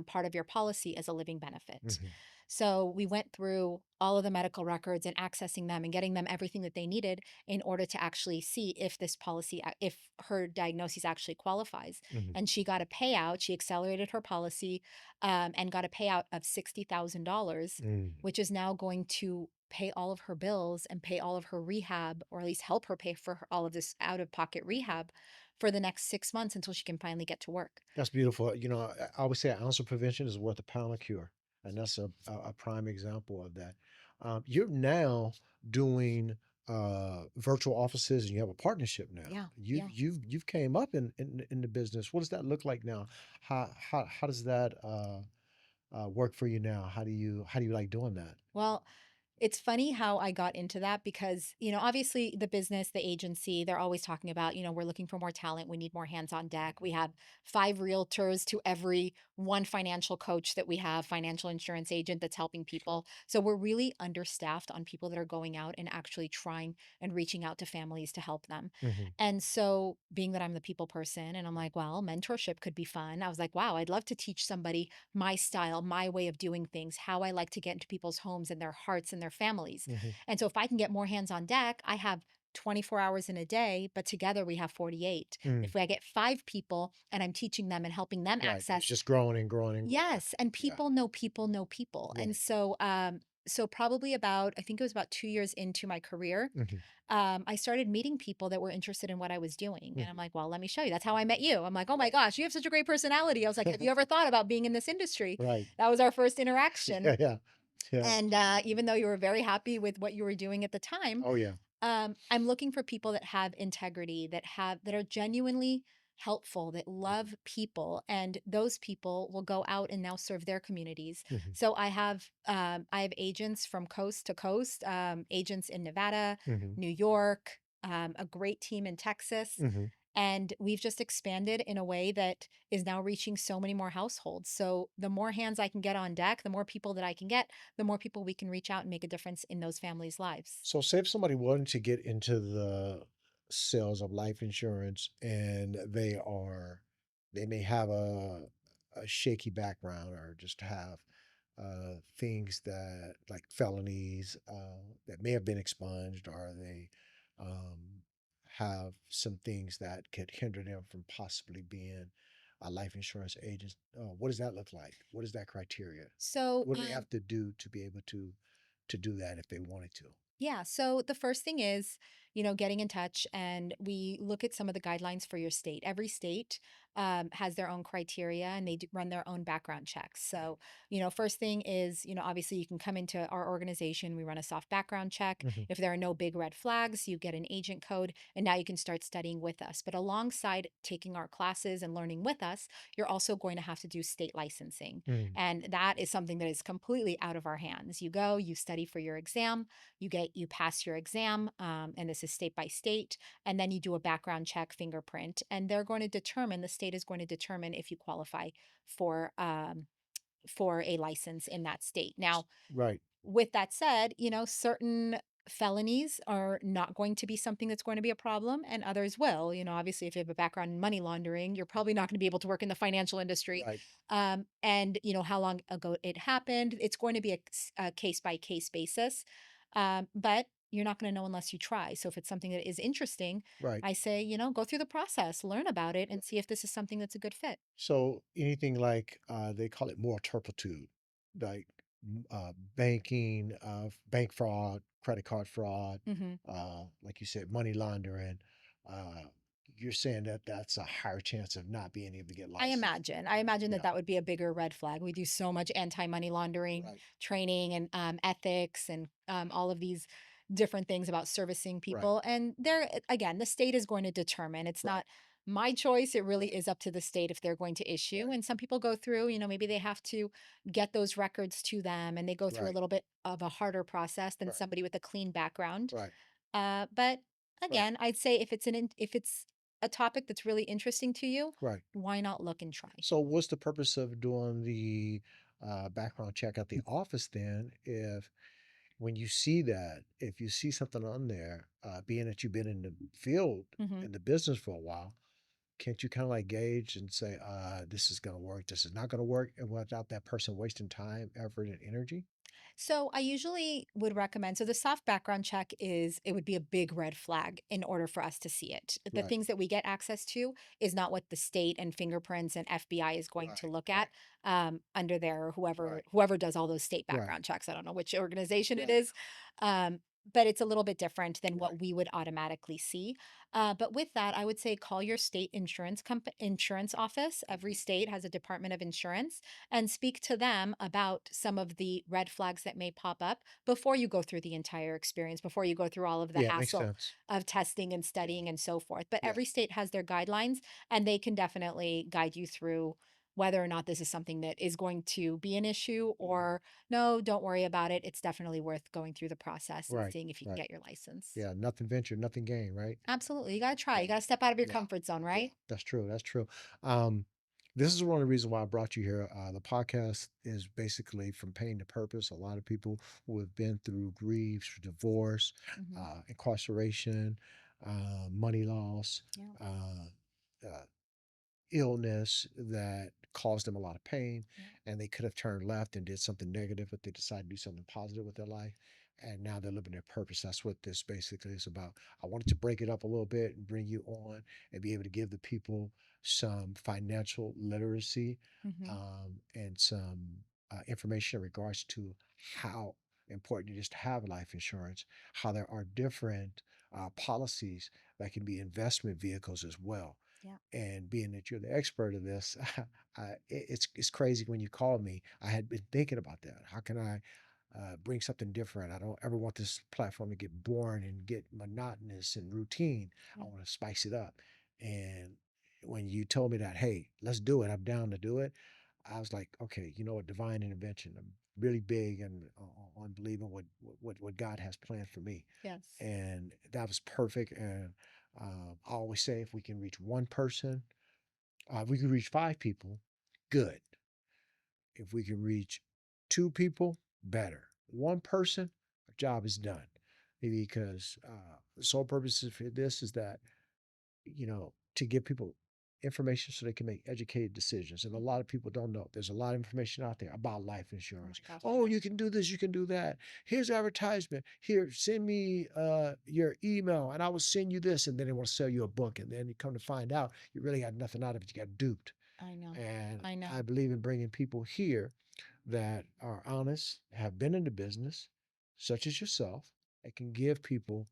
part of your policy as a living benefit. Mhm. So we went through all of the medical records and accessing them and getting them everything that they needed in order to actually see if this policy, if her diagnosis actually qualifies. Mhm. And she got a payout. She accelerated her policy and got a payout of $60,000, Mm. which is now going to pay all of her bills and pay all of her rehab, or at least help her pay for all of this out of pocket rehab for the next 6 months until she can finally get to work. That's beautiful. I always say an ounce of prevention is worth a pound of cure, and that's a prime example of that. You're now doing virtual offices and you have a partnership now. Yeah, You've yeah. you've you've came up in the business. What does that look like now? How does that work for you now? How do you like doing that? Well, it's funny how I got into that because, obviously the business, the agency, they're always talking about, we're looking for more talent. We need more hands on deck. We have five realtors to every one financial coach that we have, financial insurance agent that's helping Sure. people. So we're really understaffed on people that are going out and actually trying and reaching out to families to help them. Hmm. And so, being that I'm the people person and I'm like, well, mentorship could be fun. I was like, wow, I'd love to teach somebody my style, my way of doing things, how I like to get into people's homes and their hearts and their families. Hmm. And so if I can get more hands on deck, I have 24 hours in a day, but together we have 48. Mm. If I get five people and I'm teaching them and helping them Right. It's access, just growing and growing and growing. yes, and Yeah. people know people know people. And Right. so probably about, I think it was about 2 years into my career, Hmm. I started meeting people that were interested in what I was doing. And I'm Hmm. like, well, let me show you. That's how I met you. I'm like, oh my Right. gosh, you have such a great personality. I was like, have you ever thought about being in this industry? Right. That was our first interaction. Yeah. Yeah. Yeah. And even though you were very happy with what you were doing at the time, Oh yeah. I'm looking for people that have integrity, that are genuinely helpful, that love people, and those people will go out and now serve their communities. Hmm. So I have agents from coast to coast, agents in Nevada, Hmm. New York, a great team in Texas. Hmm. And we've just expanded in a way that is now reaching so many more households. So the more hands I can get on deck, the more people that I can get, the more people we can reach out and make a difference in those families' lives. So say if somebody wanted to get into the sales of life insurance and they may have a shaky background or just have things that like felonies that may have been expunged, or they um, have some things that could hinder them from possibly being a life insurance agent. What does that look like? What is that criteria? So, What do they have to do to be able to do that if they wanted to? yeah. So the first thing is, getting in touch, and we look at some of the guidelines for your state. Every state has their own criteria, and they run their own background checks. So, first thing is, obviously you can come into our organization. We run a soft background check. Hmm. If there are no big red flags, you get an agent code, and now you can start studying with us. But alongside taking our classes and learning with us, you're also going to have to do state licensing. Mm. And that is something that is completely out of our hands. You go, you study for your exam, you pass your exam, and this is state by state, and then you do a background check, fingerprint, and the state is going to determine if you qualify for for a license in that state. Now, Right, with that said, certain felonies are not going to be something that's going to be a problem, and others will. Obviously, if you have a background in money laundering, you're probably not going to be able to work in the financial industry. right, And how long ago it happened. It's going to be a case by case basis. But you're not going to know unless you try. So if it's something that is interesting, right. I say, go through the process, learn about it, and see if this is something that's a good fit. So anything like they call it moral turpitude, like banking, bank fraud, credit card fraud, Mhm. like you said, money laundering. Uh, you're saying that that's a higher chance of not being able to get licensed. I imagine that Yeah, that would be a bigger red flag. We do so much anti-money laundering right, training and ethics and all of these different things about servicing right, people. And again, the state is going to determine. It's right, not my choice. It really is up to the state if they're going to issue. right, And some people go through, maybe they have to get those records to them, and they go through a right, little bit of a harder process than right, somebody with a clean background. right, But right, again, I'd say if it's a topic that's really interesting to you, right. why not look and try? So what's the purpose of doing the background check at the office then if when you see that, if you see something on there, being that you've been in the field, Mhm. in the business for a while, can't you kind of like gauge and say, this is going to work, this is not going to work, and without that person wasting time, effort, and energy? So I usually would recommend, so the soft background check it would be a big red flag in order for us to see it. The Right, things that we get access to is not what the state and fingerprints and FBI is going to right, look right, at under there, right, whoever does all those state right, background checks. I don't know which organization it right, is. but it's a little bit different than Right. what we would automatically see. But with that, I would say call your state insurance office. Every Mhm. state has a Department of Insurance, and speak to them about some of the red flags that may pop up before you go through the entire experience, before you go through all of the Yeah, it makes hassle sense. of testing and Yeah. studying and so forth. But Yeah. every state has their guidelines, and they can definitely guide you through whether or not this is something that is going to be an issue, Mhm. or no, don't worry about it. It's definitely worth going through the process and Right. seeing if you can Right. get your license. Yeah. Nothing ventured, nothing gained, right? Absolutely. You got to try. Yeah. You got to step out of your Yeah. comfort zone, Yeah. right? That's true. That's true. Um, this is one of the reasons why I brought you here. The podcast is basically from pain to purpose. A lot of people who have been through grief, divorce, Hmm. incarceration, money loss, Yeah. uh, illness that caused them a lot of pain, Yeah. and they could have turned left and did something negative, but they decided to do something positive with their life, and now they're living their purpose. That's what this basically is about. I wanted to break it up a little bit and bring you on and be able to give the people some financial literacy, Hmm. and some information in regards to how important it is to have life insurance, how there are different policies that can be investment vehicles as well. Yeah. And being that you're the expert of this, it's crazy when you called me. I had been thinking about that. How can I bring something different? I don't ever want this platform to get boring and get monotonous and routine. I Yeah. want to spice it up. And when you told me that, hey, let's do it, I'm down to do it. I was like, okay, you know what, divine intervention. I'm really big and on believing what God has planned for me, Yes. and that was perfect. And I always say, if we can reach one person, if we can reach five people, good. If we can reach two people, better. One person, our job is done. Because the sole purpose for this is that, to give people information so they can make educated decisions. And a lot Mhm. of people don't know. There's a lot of information out there about life Oh my insurance. gosh, I Oh, know. you can do this, you can do that. Here's advertisement. Here, send me your email and I will send you this. And then they want to sell you a book. And then you come to find out you really got nothing out of it. You got duped. I know. And I know. I believe in bringing people here that are honest, have been in the business, such as yourself, that can give people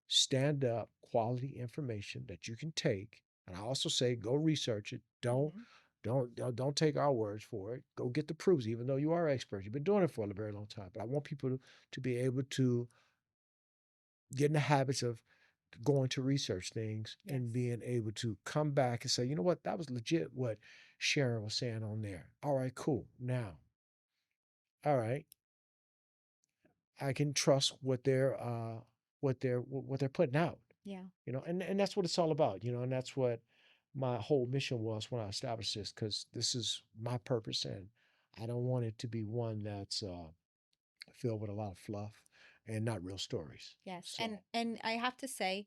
stand up quality information that you can take. And I also say go research it. don't Hmm. don't don't take our words for it. Go get the proofs, even though you are experts. You've been doing it for a very long time. But I want people to be able to get in the habits of going to research things Yes. and being able to come back and say, you know what, that was legit what Sharon was saying on there. All right, cool. Now, all right, I can trust what they're putting out. Yeah. And that's what it's all about. And that's what my whole mission was when I established this, because this is my purpose, and I don't want it to be one that's filled with a lot of fluff and not real stories. Yes. So And I have to say,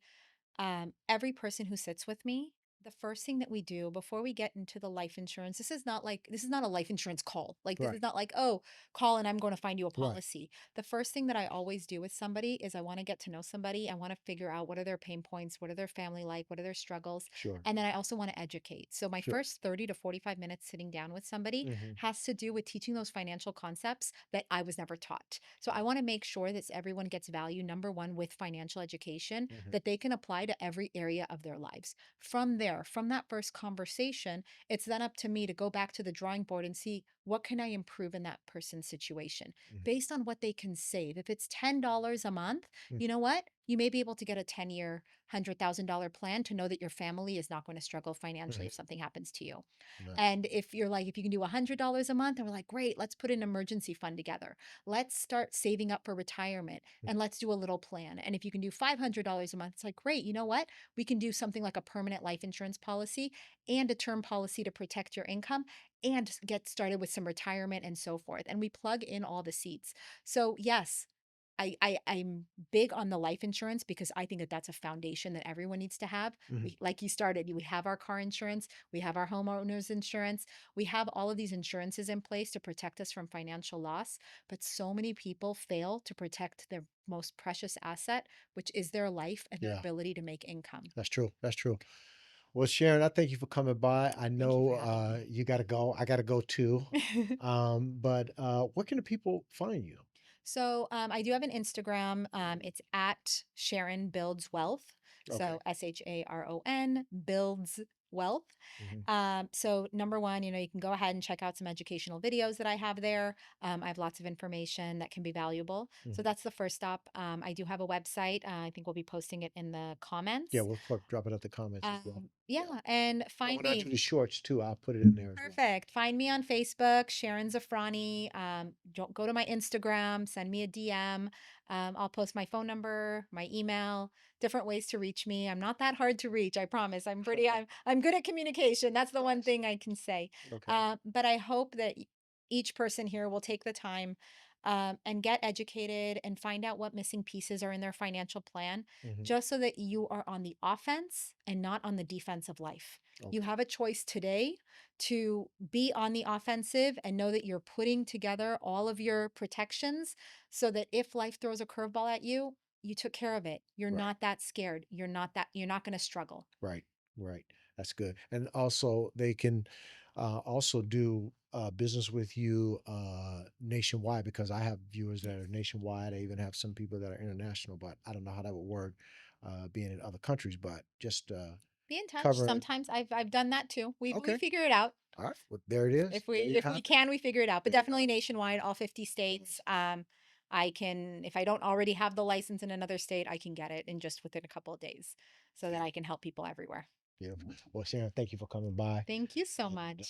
every person who sits with me, the first thing that we do before we get into the life insurance, this is not a life insurance call. Like, this is right. not like, oh, call and I'm going to find you a Right. policy. The first thing that I always do with somebody is I want to get to know somebody. I want to figure out what are their pain points, what are their family like, what are their struggles, Sure. and then I also want to educate. So my Sure. first 30 to 45 minutes sitting down with somebody Hmm. has to do with teaching those financial concepts that I was never taught. So I want to make sure that everyone gets value, number one, with financial education Hmm. that they can apply to every area of their lives. From there, from that first conversation, it's then up to me to go back to the drawing board and see what can I improve in that person's situation Hmm. based on what they can save. If it's $10 a month, Hmm. you know what? You may be able to get a 10-year, $100,000 plan to know that your family is not going to struggle financially if Hmm. something happens to you. Right. And if you're like, if you can do $100 a month, and we're like, great, let's put an emergency fund together. Let's start saving up for retirement and let's do a little plan. And if you can do $500 a month, it's like, great, you know what? We can do something like a permanent life insurance policy and a term policy to protect your income and get started with some retirement and so forth. And we plug in all the seats. So, yes. I'm big on the life insurance because I think that that's a foundation that everyone needs to have. Hmm. We, like you started, we have our car insurance, we have our homeowners insurance, we have all of these insurances in place to protect us from financial loss. But so many people fail to protect their most precious asset, which is their life and their Yeah, ability to make income. that's true. That's true. Well, Sharon, I thank you for coming by. I Thank you for know having me. you got to go. I got to go too. But where can the people find you? So I do have an Instagram. It's at Sharon Builds Wealth. Okay. So SHARON builds wealth. Mhm. So number one, you can go ahead and check out some educational videos that I have there. I have lots of information that can be valuable. So Mhm. that's the first stop. I do have a website. I think we'll be posting it in the Yeah, comments. we'll drop it at the comments as well. Yeah. Yeah, and And find when I me. do the shorts too, I'll put it in there as well. Perfect. Find me on Facebook, Sharon Zafrani. Don't go to my Instagram, send me a DM. I'll post my phone number, my email, different ways to reach me. I'm not that hard to reach, I promise. I'm good at communication. That's the one Nice. thing I can say. Okay. But I hope that each person here will take the time and get educated and find out what missing pieces are in their financial plan, Mhm. just so that you are on the offense and not on the defense of life. You Okay. have a choice today to be on the offensive and know that you're putting together all of your protections so that if life throws a curveball at you, you took care of it. You're Right. not that scared. You're not going to struggle. Right, right. That's good. And also, they can also do business with you nationwide because I have viewers that are Yes. nationwide. I even have some people that are international, but I don't know how that would work being in other countries. But just Be in touch. covering. Sometimes I've done that too. We Okay. figure it out. All right. Well, there it is. If we There you if have we it. can, we figure it out. But There you definitely nationwide, all 50 states. I can, if I don't already have the license in another state, I can get it in just within a couple of days so that go. I can help people everywhere. Beautiful. Well, Sharon, thank you for coming by. Thank you so And much.